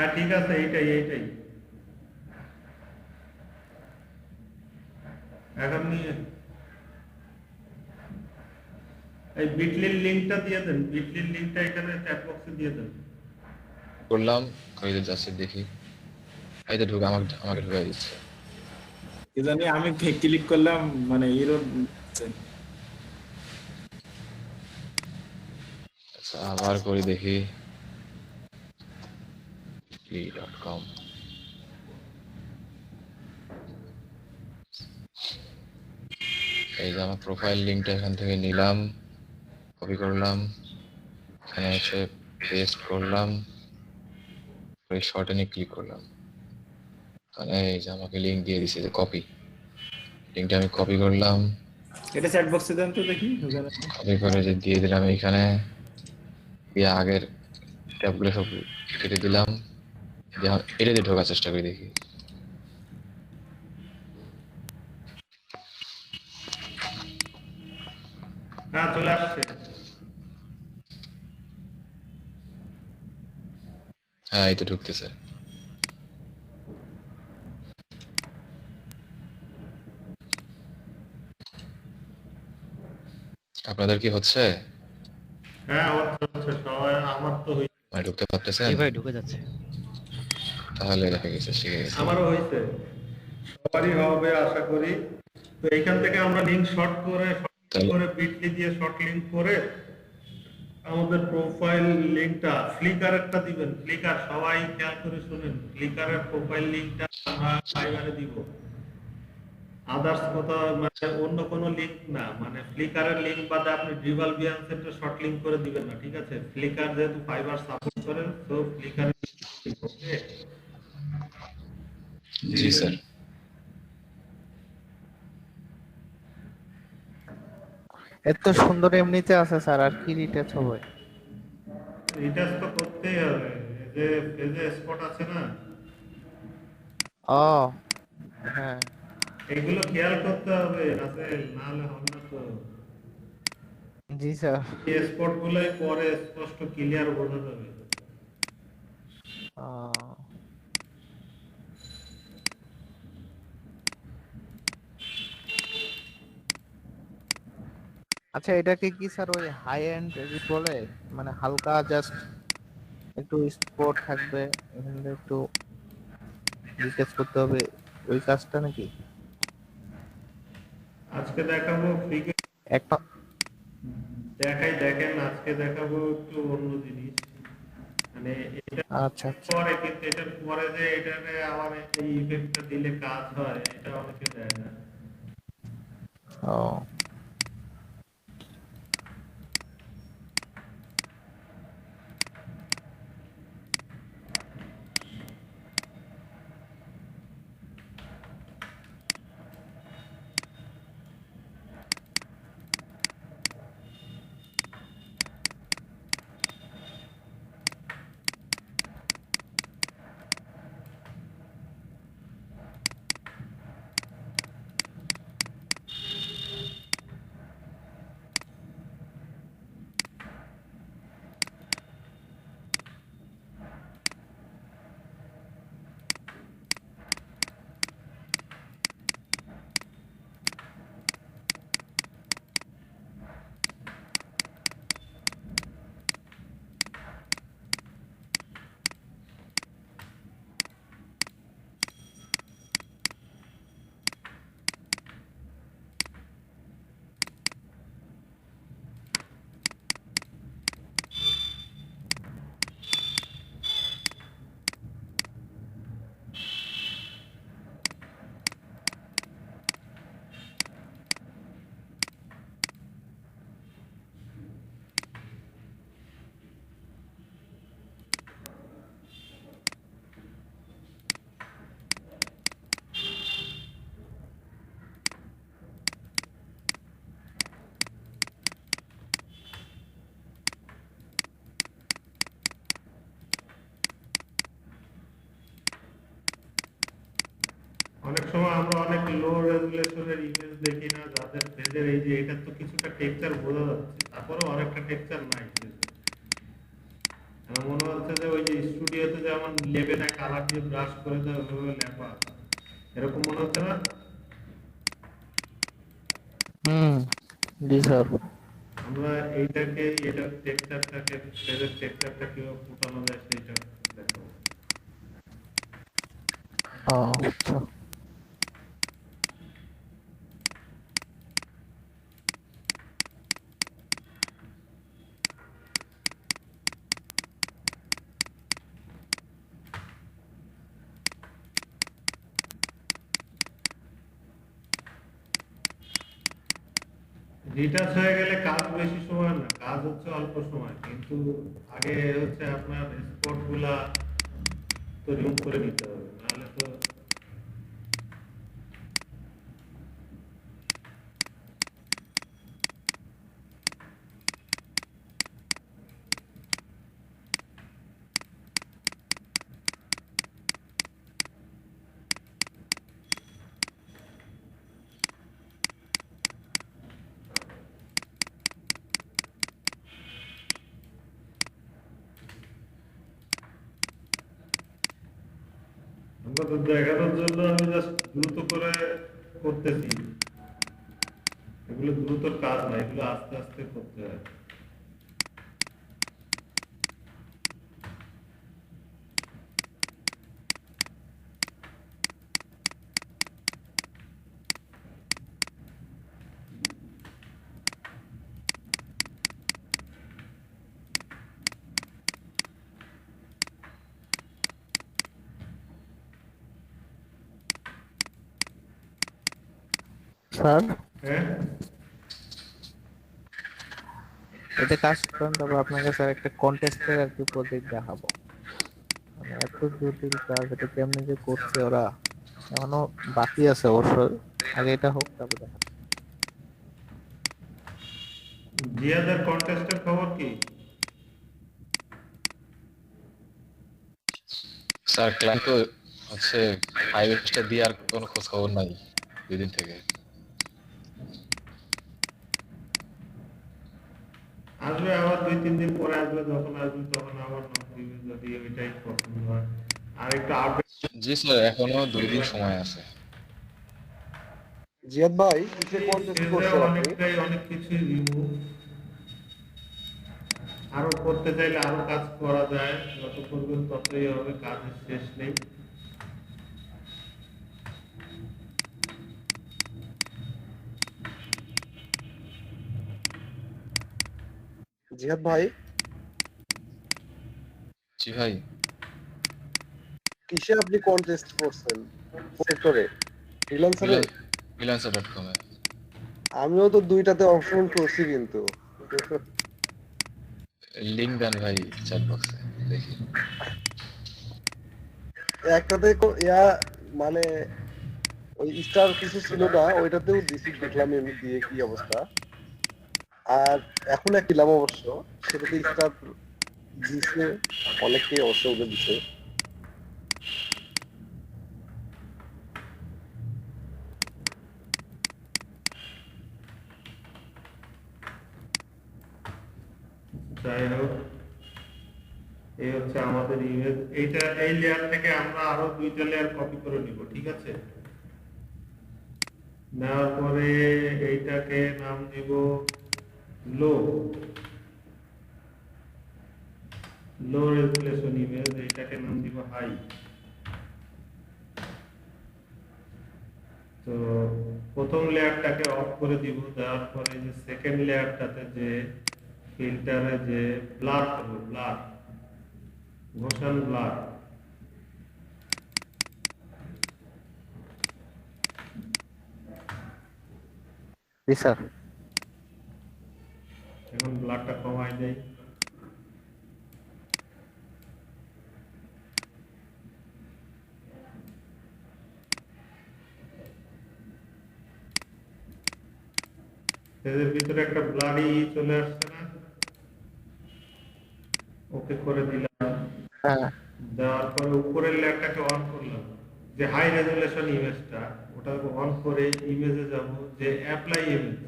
Speaker 3: হ্যাঁ ঠিক আছে, এইটাই এইটাই। এখন নিয়ে এই বিটলির লিংকটা দিয়ে দেন, বিটলির লিংকটা এখানে চ্যাট বক্সে দিয়ে দেন।
Speaker 1: করলাম, ওই যে যাচ্ছে দেখি। এই তো ঢুকে আমাকে আমাকে ঢুকাই দিচ্ছে।
Speaker 5: কি জানি আমি ক্লিক করলাম মানে এরর।
Speaker 1: আচ্ছা আবার করি দেখি। .com এই যে আমার প্রোফাইল লিংকটা এখান থেকে নিলাম, কপি করলাম, এখানে এসে পেস্ট করলাম, এই শর্টেনে ক্লিক করলাম। মানে এই যে আমাকে লিংক দিয়ে দিছে, যে কপি লিংকটা আমি কপি করলাম,
Speaker 5: এটা চ্যাট বক্সে দেন তো দেখি ওখানে।
Speaker 1: কপি করে যে দিয়ে দিলাম এইখানে, দিয়ে আগের ট্যাবগুলো সব কেটে দিলাম, দিয়ে এটা দিয়ে ঢোকার চেষ্টা করি দেখি।
Speaker 3: হ্যাঁ চলে আসছে।
Speaker 1: হ্যাঁ এই তো ঢুকতেছে। আপনাদের কি হচ্ছে?
Speaker 3: হ্যাঁ আমার তো হচ্ছে, সবাই আমার তো হয়েছে।
Speaker 1: মানে ঢুকতে পারতেছেন?
Speaker 6: জি ভাই ঢুকে যাচ্ছে।
Speaker 1: তাহলে দেখা গেছে শিখে গেছে।
Speaker 3: আমারও হয়েছে, সবারই হবে আশা করি। তো এইখান থেকে আমরা লিংক শর্ট করে
Speaker 1: তাহলে
Speaker 3: করে বিটলি দিয়ে শর্ট লিঙ্ক করে আমাদের প্রোফাইল লিংকটা ফ্লিকারেরটা দিবেন। ফ্লিকার সবাই খেয়াল করে শুনেন, ফ্লিকারের প্রোফাইল লিংকটা আমরা ফাইবারে দিব। আদার্স কথা মানে অন্য কোনো লিংক না, মানে ফ্লিকারের লিংক বাদে আপনি ড্রিবাল বিয়ান্সের শর্ট লিংক করে দিবেন না, ঠিক আছে? ফ্লিকার যেহেতু ফাইবার সাপোর্ট করে, তো ফ্লিকারের ওকে।
Speaker 1: জি স্যার।
Speaker 2: এত সুন্দর এমনিতে আছে স্যার, আর কি রিটাচ হবে?
Speaker 3: রিটাচ তো করতেই হবে, এই যে পেজে স্পট আছে না,
Speaker 2: ও হ্যাঁ।
Speaker 3: এগুলো খেয়াল করতে হবে রাসেল, না হলে হবে না তো।
Speaker 2: জি স্যার।
Speaker 3: এই স্পট গুলোই পরে স্পষ্ট ক্লিয়ার বোঝা যাবে।
Speaker 2: আহ, আচ্ছা এটাকে কি স্যার ওই হাই এন্ড এডিট বলে? মানে হালকা জাস্ট একটু স্পট থাকবে, এখানে একটু রিটাচ করতে হবে, ওই কাজটা নাকি?
Speaker 3: আজকে দেখাবো ফ্রি,
Speaker 2: একটা
Speaker 3: দেখেন আজকে দেখাবো একটু অন্য জিনিস, মানে এটা
Speaker 2: আচ্ছা আচ্ছা।
Speaker 3: পরে, কিন্তু এটার পরে যে এটারে আবার এই ইফেক্টটা দিলে কাজ হয়, এটা অনেকে দেয় না।
Speaker 2: ও
Speaker 3: অনেক সময় আমরা অনেক লো রেজুলেশনের ইমেজ দেখি না, যাদের পেজের এই যে এটা তো কিছুটা টেক্সচার বোঝা যাচ্ছে, তারপরেও অনেকটা টেক্সচার নাই page এ। আমার মনে হচ্ছে যে ওই যে স্টুডিওতে যেমন লেবেলে কালার দিয়ে ব্রাশ করে দেয় ওইভাবে লেপা, এরকম মনে হচ্ছে না?
Speaker 2: হুম। জি স্যার।
Speaker 3: আমরা এইটাকে, এটার টেক্সচারটাকে, পেজের টেক্সচারটা কিভাবে ফুটানো যায় সেইটা দেখো।
Speaker 2: ও আচ্ছা।
Speaker 3: রিটাচ হয়ে গেলে কাজ বেশি সময় না, কাজ হচ্ছে অল্প সময়, কিন্তু আগে হচ্ছে আপনার স্পট গুলা তো রিমুভ করে নিতে হবে, নাহলে তো। আমরা তো দেখানোর জন্য আমি জাস্ট দ্রুত করে করতেছি, এগুলো দ্রুত কাজ না, এগুলো আস্তে আস্তে করতে হয়।
Speaker 2: স্যার
Speaker 3: হ্যাঁ,
Speaker 2: এটা কাজ করেন, তবে আপনাকে স্যার একটা কন্টেস্টের আর কি প্রজেক্ট দেখাবো। মানে এত জটিল কাজ, এটা কেমনে যে করছে ওরা, এখনো বাকি আছে অবশ্যই। আগে এটা হোক, তারপর দেখা।
Speaker 3: জিয়াদের কন্টেস্টের খবর কি?
Speaker 1: স্যার ক্লায়েন্ট তো হচ্ছে 5 স্টার দিয়ে আর কোনো খোঁজ খবর নাই 2 দিন থেকে।
Speaker 3: আসবে আবার 2-3 দিন পরে আসবে, যখন আসবে তখন আবার নক দিবে যদি ওইটাই পছন্দ হয়। আর একটু আপডেট
Speaker 1: জি স্যার, এখনো 2 দিন সময় আছে।
Speaker 6: জিয়াদ ভাই কিসে কন্টেস্ট করছেন আপনি?
Speaker 3: অনেক কিছুই রিমুভ, আরো করতে চাইলে আরো কাজ করা যায়, যত করবেন ততই হবে, কাজের শেষ নেই।
Speaker 6: জিয়াদ ভাই
Speaker 1: জি ভাই।
Speaker 6: কিসে আপনি কন্টেস্ট করছেন? সেক্টরে, ফ্রিল্যান্সারে?
Speaker 1: freelancer.com এ।
Speaker 6: আমিও তো দুইটাতে অপশন করছি কিন্তু
Speaker 1: লিংক দেন ভাই চ্যাট বক্সে, দেখি।
Speaker 6: একটাতে মানে ওই স্টার কিছু ছিল না, ওইটাতেও দিছি, দেখলাম এমনি দিয়ে কি অবস্থা। আর এখন এক দিলাম অবশ্য, সেটাতে স্টার দিছে, অনেককেই অবশ্য ওদের দিছে।
Speaker 3: যাই হোক, এই হচ্ছে আমাদের ইমেজ। এই লেয়ার থেকে আমরা আরো 2টা লেয়ার কপি করে নিব, ঠিক আছে? নেওয়ার পরে এইটাকে নাম দিব লো লো রেজুলেশন ইমেজ, এইটাকে নাম দিব হাই। তো প্রথম লেয়ারটাকে অফ করে দিব, দেওয়ার পরে যে সেকেন্ড লেয়ারটাতে যে ফিল্টারে যে ব্লার করবো, ব্লার, মোশন ব্লার,
Speaker 2: জি স্যার।
Speaker 3: এখন ব্লারটা কমাই দেই। এদের ভিতরে একটা ব্লাডি চলে আসছে না? ওকে করে দিলাম।
Speaker 2: হ্যাঁ
Speaker 3: দেওয়ার পরে উপরের লেয়ারটাকে অন করলাম, যে হাই রেজুলেশন ইমেজটা, ওটাকে অন করে ইমেজে যাব, যে অ্যাপ্লাই ইমেজ।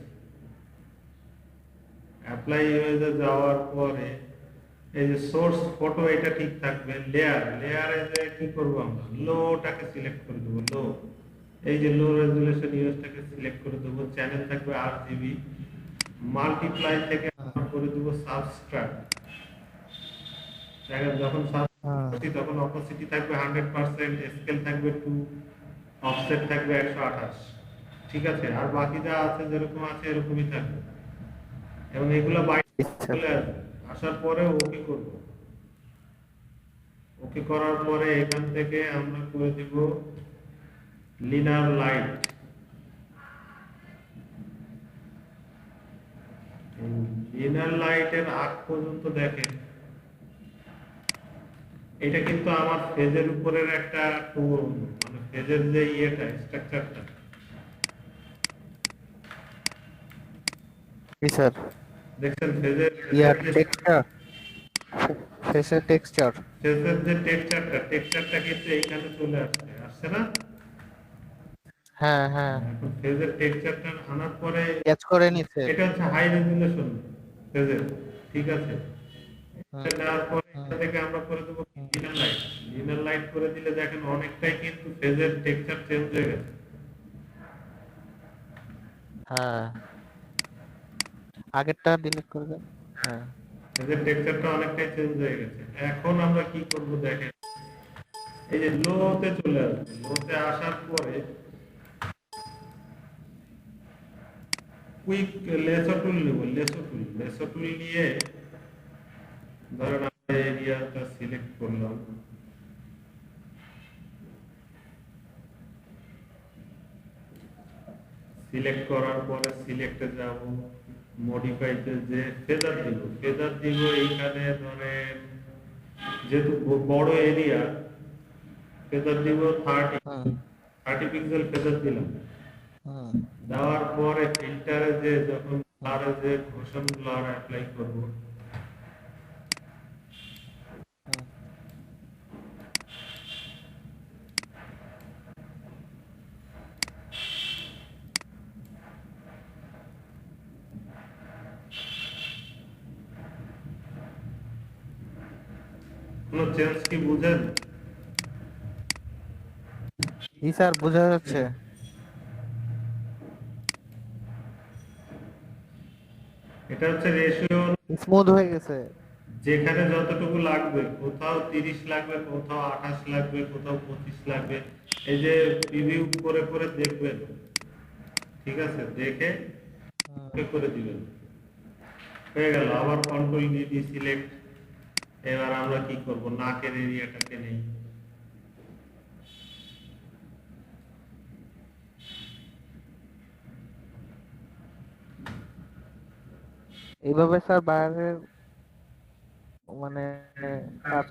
Speaker 3: অ্যাপ্লাই ইমেজে যাওয়ার পরে এই যে সোর্স ফটো, এটা ঠিক থাকবে। লেয়ারে যে কি করব, আমরা লোটাকে সিলেক্ট করে দেবো, লো। এই যে লো রেজুলেশন ইমেজটাকে সিলেক্ট করে দেবো, চ্যানেল থাকবে RGB, মাল্টিপ্লাই থেকে আমরা করে দেবো সাবস্ট্রাক্ট। দেখেন যখন তখন অপোসিটি থাকবে 100%, স্কেল থাকবে 2, অফসেট থাকবে 128, ঠিক আছে? আর বাকি যা আছে যেরকম আছে এরকমই থাকবে, এবং এগুলো বাইরে চলে আসবে। আসার পরে ওকে করব। ওকে করার পরে এখান থেকে আমরা করে দিব লিনার লাইট। লিনার লাইটের আগ পর্যন্ত দেখেন, এটা কিন্তু আমার ফেজের উপরের একটা টোন, মানে ফেজের যে ইয়েটা, স্ট্রাকচারটা।
Speaker 2: জি স্যার।
Speaker 3: দেখছেন ফেজের
Speaker 2: ইয়ার টেক্সচার, ফেসের টেক্সচার।
Speaker 3: ফেজের যে টেক্সচারটা কিন্তু এইখানে চলে আসছে, আসছে না?
Speaker 2: হ্যাঁ হ্যাঁ,
Speaker 3: এখন ফেজের টেক্সচারটা আনার পরে
Speaker 2: ক্যাচ করে নিছে।
Speaker 3: এটা হচ্ছে হাই রেজুলেশন ফেজের, ঠিক আছে? এটা নেওয়ার পরে এটা থেকে আমরা করে দেবো লিনার লাইট। লিনার লাইট করে দিলে দেখেন অনেকটাই কিন্তু ফেজের টেক্সচার চেঞ্জ হয়ে গেছে।
Speaker 2: হ্যাঁ, আগেরটা ডিলিট করে দেন। হ্যাঁ,
Speaker 3: ফেজের টেক্সচারটা অনেকটাই চেঞ্জ হয়ে গেছে। এখন আমরা কি করব দেখেন, এই যে লোতে চলে আসবে। লোতে আসার পরে কুইক লেসো টুল নেব, লেসো টুল নিয়ে ধরেন আমরা এরিয়াটা সিলেক্ট করলাম, সিলেক্ট করার পরে সিলেক্টে যাব, মডিফাইতে যে ফেদার দিব এইখানে ধরেন যেহেতু বড় এরিয়া ফেদার দিব 30 পিক্সেল ফেদার দিলাম।
Speaker 2: হুম
Speaker 3: দেওয়ার পরে ফিল্টারে যে যখন ব্লারে যে ঘোষণ ব্লার অ্যাপ্লাই করব,
Speaker 2: হুম।
Speaker 3: কোনো চেঞ্জ কি বুঝেন?
Speaker 2: জি স্যার, বোঝা যাচ্ছে।
Speaker 3: এটা হচ্ছে রেশিও,
Speaker 2: স্মুথ হয়ে গেছে।
Speaker 3: যেখানে যতটুকু লাগবে, কোথাও 30 লাগবে, কোথাও 28 লাগবে, কোথাও 25 লাগবে। এই যে প্রিভিউ করে করে দেখবেন, ঠিক আছে, দেখে ওকে করে দিবেন, হয়ে গেল। আবার কন্ট্রোল ডি সিলেক্ট। এবার আমরা কি করব, নাকের এরিয়াটাকে নেই,
Speaker 2: এইভাবে স্যার বাইরের মানে কাজ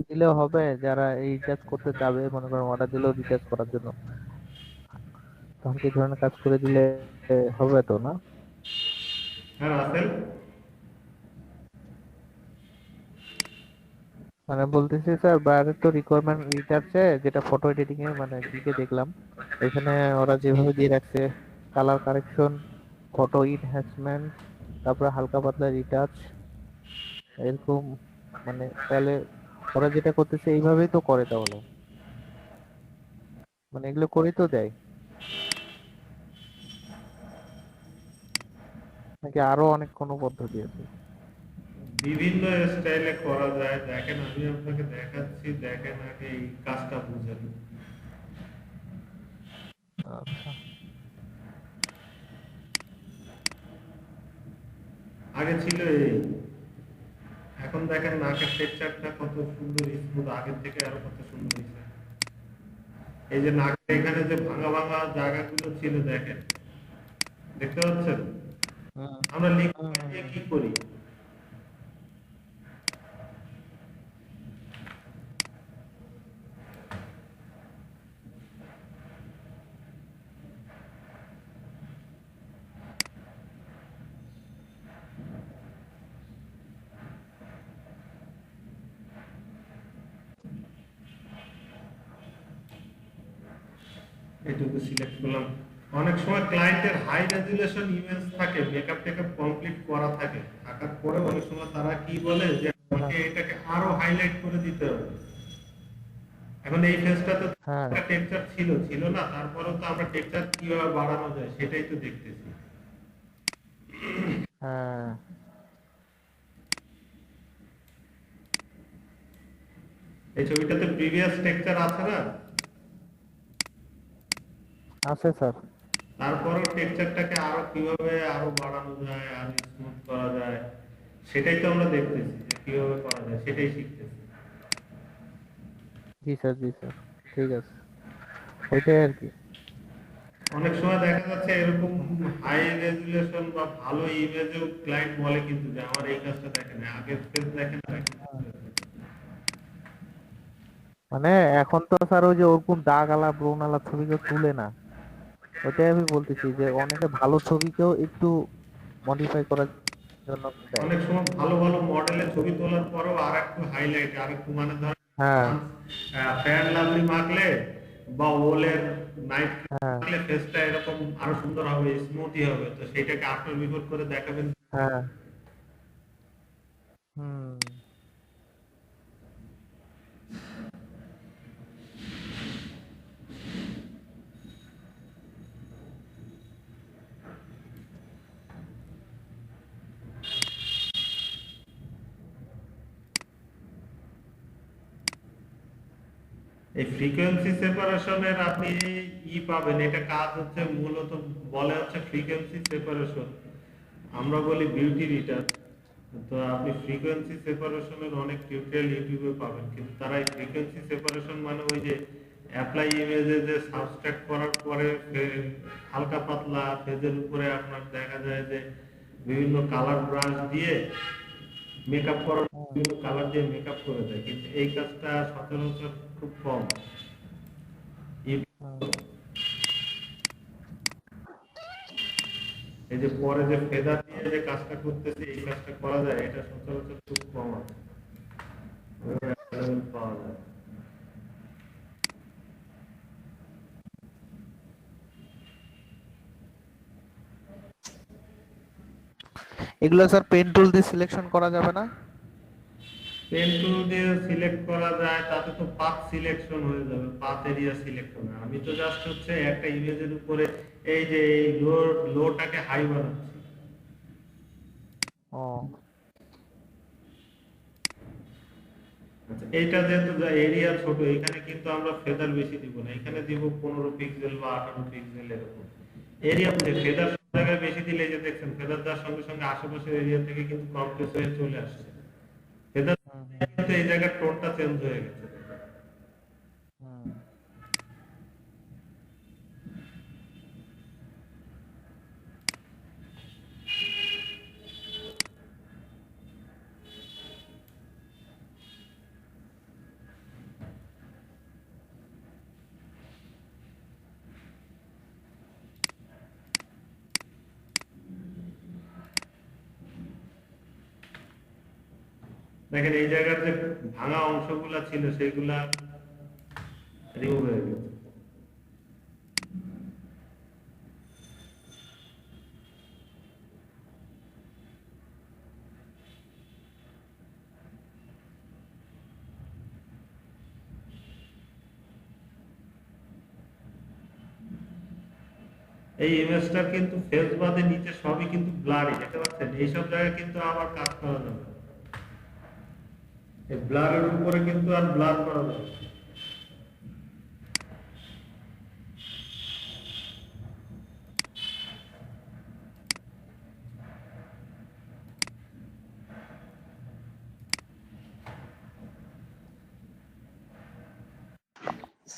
Speaker 2: দিলেও হবে, যারা এই রিচার্জ করতে যাবে, মনে করেন অর্ডার দিলেও রিচার্জ করার জন্য, তখন কি ধরনের কাজ করে দিলে হবে তো না?
Speaker 3: হ্যাঁ রাসেল।
Speaker 2: মানে বলতেছি স্যার, বাইরের তো রিকোয়ারমেন্ট রিচার্জে যেটা ফটো এডিটিং এ মানে দিকে দেখলাম, এখানে ওরা যেভাবে দিয়ে রাখছে কালার কারেকশন, ফটো এনহ্যান্সমেন্ট, তারপরে হালকা পাতলা রিটাচ, এরকম, মানে তাহলে ওরা যেটা করতেছে এইভাবেই তো করে, তাহলে মানে এগুলো করে তো দেয়, নাকি আরো অনেক কোনো পদ্ধতি আছে?
Speaker 3: বিভিন্ন স্টাইলে করা যায়, দেখেন আমি আপনাকে দেখাচ্ছি, দেখেন আগে এই কাজটা বুঝেন।
Speaker 2: আচ্ছা।
Speaker 3: আগে ছিল এই, এখন দেখেন নাকের টেক্সচারটা কত সুন্দর স্মুথ, আগের থেকে আরো কত সুন্দর হয়েছে। এই যে নাকের এখানে যে ভাঙা ভাঙা জায়গাগুলো ছিল দেখেন, দেখতে পাচ্ছেন?
Speaker 2: হুম
Speaker 3: আমরা
Speaker 2: হুম
Speaker 3: লিখে দিয়ে কি করি, এইটুকু সিলেক্ট করলাম। অনেক সময় ক্লায়েন্টের হাই রেজুলেশন ইমেজ থাকে, মেকআপ টেকআপ কমপ্লিট করা থাকে, থাকার পরে অনেক সময় তারা কি বলে যে আমাকে এটাকে আরো হাইলাইট করে দিতে হবে। এখন এই ফেজটা তো
Speaker 2: হ্যাঁ
Speaker 3: টেক্সচার ছিল ছিল না, তারপরেও তো আমরা টেক্সচার কিভাবে বাড়ানো যায় সেটাই তো দেখতেছি।
Speaker 2: হ্যাঁ
Speaker 3: এই ছবিটাতে প্রিভিয়াস টেক্সচার আছে না,
Speaker 2: আছে স্যার।
Speaker 3: তারপরেও টেক্সচারটাকে আরো কিভাবে আরো বাড়ানো যায়, আরো স্মুথ করা যায়, সেটাই তো আমরা দেখতেছি যে কিভাবে করা যায়, সেটাই শিখতেছি।
Speaker 2: জি স্যার, জি স্যার, ঠিক আছে, ওইটাই আর কি।
Speaker 3: অনেক সময় দেখা যাচ্ছে এরকম হাই রেজুলেশন বা ভালো ইমেজেও ক্লায়েন্ট বলে কিন্তু যে আমার এই কাজটা দেখেন, আগের পেজ দেখেন আর এখন
Speaker 2: মানে এখন তো স্যার ওই যে ওরকম দাগ আলা ব্রণ আলা ছবি কেউ তুলে না, ওইটাই আমি বলতেছি যে অনেকে ভালো ছবিকেও একটু মডিফাই করার জন্য দেয়।
Speaker 3: অনেক সময় ভালো ভালো মডেলের ছবি তোলার পরেও আর একটু হাইলাইট, আর একটু মানে ধর
Speaker 2: হ্যাঁ
Speaker 3: ফেয়ার লাভলি মাখলে বা ওলের নাইট
Speaker 2: হ্যাঁ
Speaker 3: মাখলে ফেসটা এরকম আরো সুন্দর হবে, স্মুথই হবে, তো সেইটাকে আফটার বিফোর করে দেখাবেন।
Speaker 2: হ্যাঁ হুম।
Speaker 3: এই ফ্রিকোয়েন্সি সেপারেশনের আপনি পাবেন, এটা কাজ হচ্ছে মূলত বলে হচ্ছে ফ্রিকোয়েন্সি সেপারেশন, আমরা বলি বিউটি রিটার্ন। তো আপনি ফ্রিকোয়েন্সি সেপারেশনের অনেক টিউটোরিয়াল ইউটিউবে পাবেন, কিন্তু তারা এই ফ্রিকোয়েন্সি সেপারেশন মানে ওই যে অ্যাপ্লাই ইমেজে যে সাবস্ট্রাক্ট করার পরে হালকা পাতলা ফেজের উপরে আপনার দেখা যায় যে বিভিন্ন কালার ব্রাশ দিয়ে মেকআপ করার, বিভিন্ন কালার দিয়ে মেকআপ করে দেয়, কিন্তু এই কাজটা সচরাচর খুব কম। এই যে পরে যে ফেদার দিয়ে যে কাজটা করতেছে, এই কাজটা করা যায়, এটা সচরাচর খুব কম আছে, পাওয়া যায়।
Speaker 2: এগুলো স্যার পেন টুল দিয়ে সিলেকশন করা যাবে না?
Speaker 3: পেন টুল দিয়ে সিলেক্ট করা যায়, তাতে তো পাথ সিলেকশন হয়ে যাবে, পাথ এরিয়া সিলেক্ট হবে। আমি তো জাস্ট হচ্ছে একটা ইমেজের উপরে এই যে এই লোটাকে হাই বানাচ্ছি।
Speaker 2: ও
Speaker 3: আচ্ছা, এইটা যেহেতু এরিয়া ছোট, এখানে কিন্তু আমরা ফেদার বেশি দিব না, এখানে দিব 15 পিক্সেল বা 18 পিক্সেল এরকম। এরিয়া বুঝে ফেদার সব জায়গায় বেশি দিলে, এই যে দেখছেন ফেদার দেওয়ার সঙ্গে সঙ্গে আশেপাশের এরিয়া থেকে কিন্তু কমপ্লেক্স হয়ে চলে আসছে। ফেদার কিন্তু এই জায়গার টোনটা চেঞ্জ হয়ে গেছে। দেখেন এই জায়গার যে ভাঙা অংশগুলা ছিল সেগুলা রিমুভ হয়ে গেছে। এই ইমেজটা কিন্তু ফেস বাদে নিচে সবই কিন্তু ব্লারি, দেখতে পাচ্ছেন? এইসব জায়গায় কিন্তু আবার কাজ করা যাবে না। এই ব্লারের উপরে কিন্তু আর ব্লার করা যাবে না।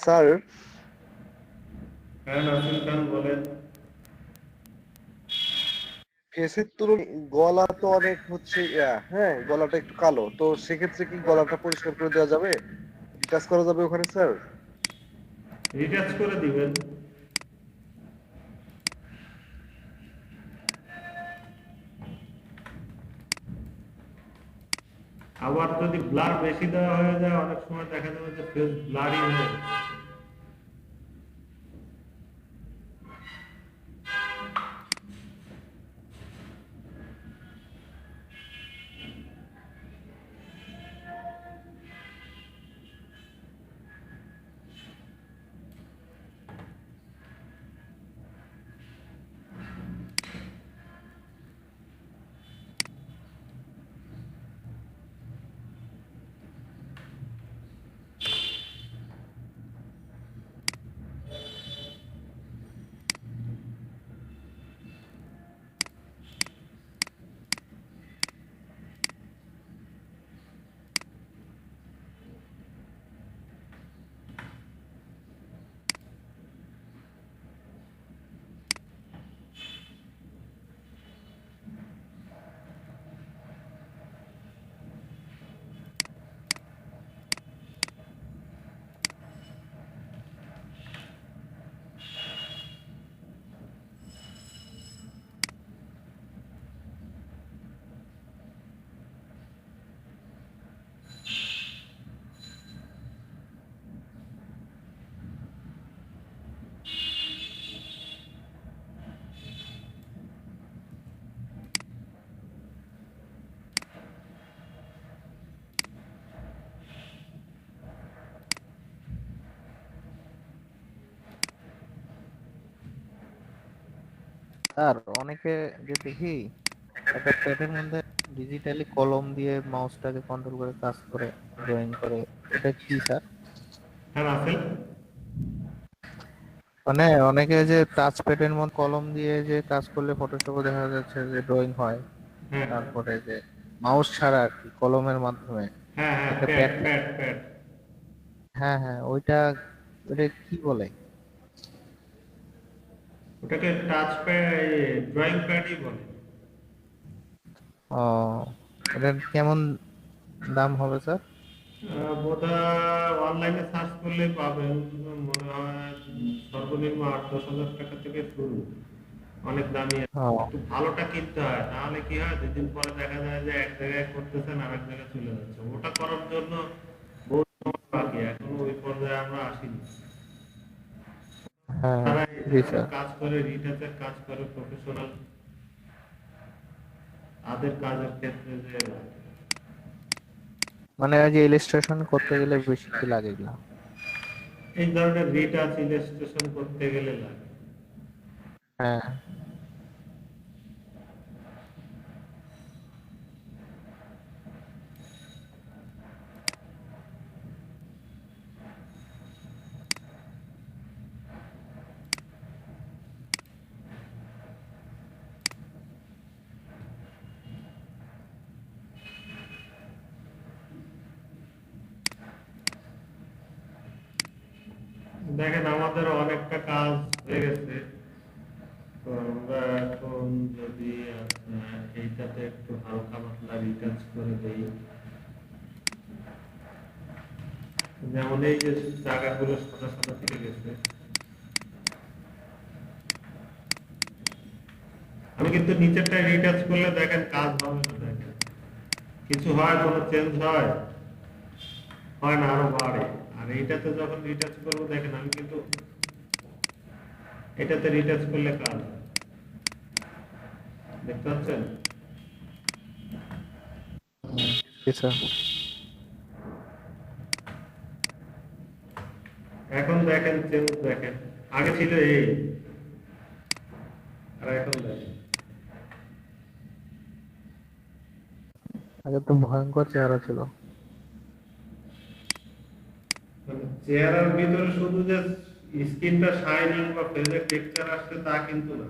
Speaker 6: স্যার,
Speaker 3: হ্যাঁ নাসিম খান বলেন।
Speaker 6: ফেসের তুলনায় গলা তো অনেক হচ্ছে হ্যাঁ, গলাটা একটু কালো, তো সেক্ষেত্রে কি গলাটা পরিষ্কার করে দেওয়া যাবে? কাজ করা যাবে ওখানে স্যার?
Speaker 3: রিটাচ করে দিবেন। আবার যদি ব্লার বেশি দেওয়া হয়ে যায়, অনেক সময় দেখা যাবে যে ফেস ব্লারি হয়ে যাচ্ছে।
Speaker 2: আর অনেকে যে দেখি একটা প্যাডের মধ্যে ডিজিটালি কলম দিয়ে মাউসটাকে কন্ট্রোল করে কাজ করে, ড্রয়িং করে, এটা কি স্যার?
Speaker 3: হ্যাঁ রাসেল,
Speaker 2: মানে অনেকে যে টাচ প্যাডের মধ্যে কলম দিয়ে যে কাজ করলে ফটোশপে দেখা যাচ্ছে যে ড্রয়িং হয়,
Speaker 3: হ্যাঁ
Speaker 2: তারপরে যে মাউস ছাড়া আর কি কলমের মাধ্যমে
Speaker 3: হ্যাঁ হ্যাঁ
Speaker 2: একটা
Speaker 3: প্যাড
Speaker 2: প্যাড,
Speaker 3: প্যাড প্যাড।
Speaker 2: হ্যাঁ হ্যাঁ ওইটা এটা কি বলে?
Speaker 3: ওটাকে টাচ প্যাড, ড্রয়িং প্যাডই বলে।
Speaker 2: ও, এটার কেমন দাম হবে স্যার?
Speaker 3: বোধহয় অনলাইনে সার্চ করলে পাবেন, মনে হয় সর্বনিম্ন 8-10 হাজার টাকা থেকে শুরু, অনেক দামি।
Speaker 2: ও,
Speaker 3: একটু ভালোটা কিনতে হয়, নাহলে কি হয় 2 দিন পরে দেখা যায় যে এক জায়গায় করতেছেন আর এক জায়গায় চলে যাচ্ছে। ওটা করার জন্য বহুত সময় বাকি, এখনো ওই পর্যায়ে আমরা আসিনি।
Speaker 2: হ্যাঁ,
Speaker 3: তারা এই
Speaker 2: জি
Speaker 3: ধরনের
Speaker 2: স্যার।
Speaker 3: কাজ করে, রিটাচের কাজ করে, প্রফেশনাল তাদের কাজের ক্ষেত্রে যে
Speaker 2: মানে ওই যে ইলাস্ট্রেশন করতে গেলে বেশি কি লাগে এগুলা?
Speaker 3: এই ধরনের রিটাচ ইলাস্ট্রেশন করতে গেলে লাগে।
Speaker 2: হ্যাঁ,
Speaker 3: দেখেন আমাদের অনেকটা কাজ হয়ে গেছে, তো আমরা এখন যদি এইটাতে একটু হালকা পাতলা রিটাচ করে দেই, যেমন এই যে জায়গাগুলো সাদা সাদা থেকে গেছে, আমি কিন্তু নিচেরটা রিটাচ করলে দেখেন কাজ হবে না। দেখেন কিছু হয়, কোনো চেঞ্জ হয়, হয় না, আরো বাড়ে। আর এইটাতে যখন রিটাচ করবো দেখেন আমি কিন্তু এটাতে রিটাচ করলে কাজ হয়, দেখতে পাচ্ছেন?
Speaker 2: জি স্যার।
Speaker 3: এখন দেখেন চেঞ্জ, দেখেন আগে ছিল এই, আর এখন দেখেন
Speaker 2: আগে তো ভয়ঙ্কর চেহারা ছিল।
Speaker 3: মানে চেহারার ভিতরে শুধু যে স্কিনটা শাইনিং বা ফেসের টেক্সচার আসছে তা কিন্তু না।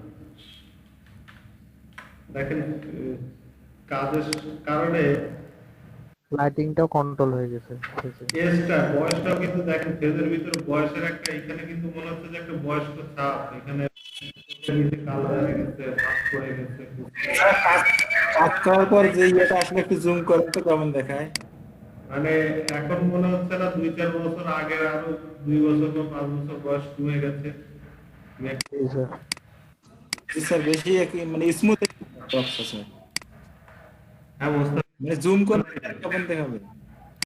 Speaker 3: দেখেন কাজের কারণে
Speaker 2: লাইটিংটাও কন্ট্রোল হয়ে গেছে।
Speaker 3: এজটা, বয়সটাও কিন্তু দেখেন ফেসের ভিতরে বয়সের একটা, এখানে কিন্তু মনে হচ্ছে যে একটা বয়স্ক ছাপ, এখানে নিচে কালো হয়ে গেছে, ভাঁজ পড়ে গেছে।
Speaker 5: কাজ করার পর যে ইয়েটা আসলে একটু জুম করেন তো কেমন দেখায়?
Speaker 3: মানে এখন মনে হচ্ছে না 2-4 বছর আগে, আরো 2 বছর বা 5 বছর বয়স কমে গেছে।
Speaker 2: জি স্যার।
Speaker 5: স্যার বেশি মানে স্মুথ আছে,
Speaker 3: হ্যাঁ, মোস্তাফিজ
Speaker 5: মানে জুম করলে কেমন দেখাবে?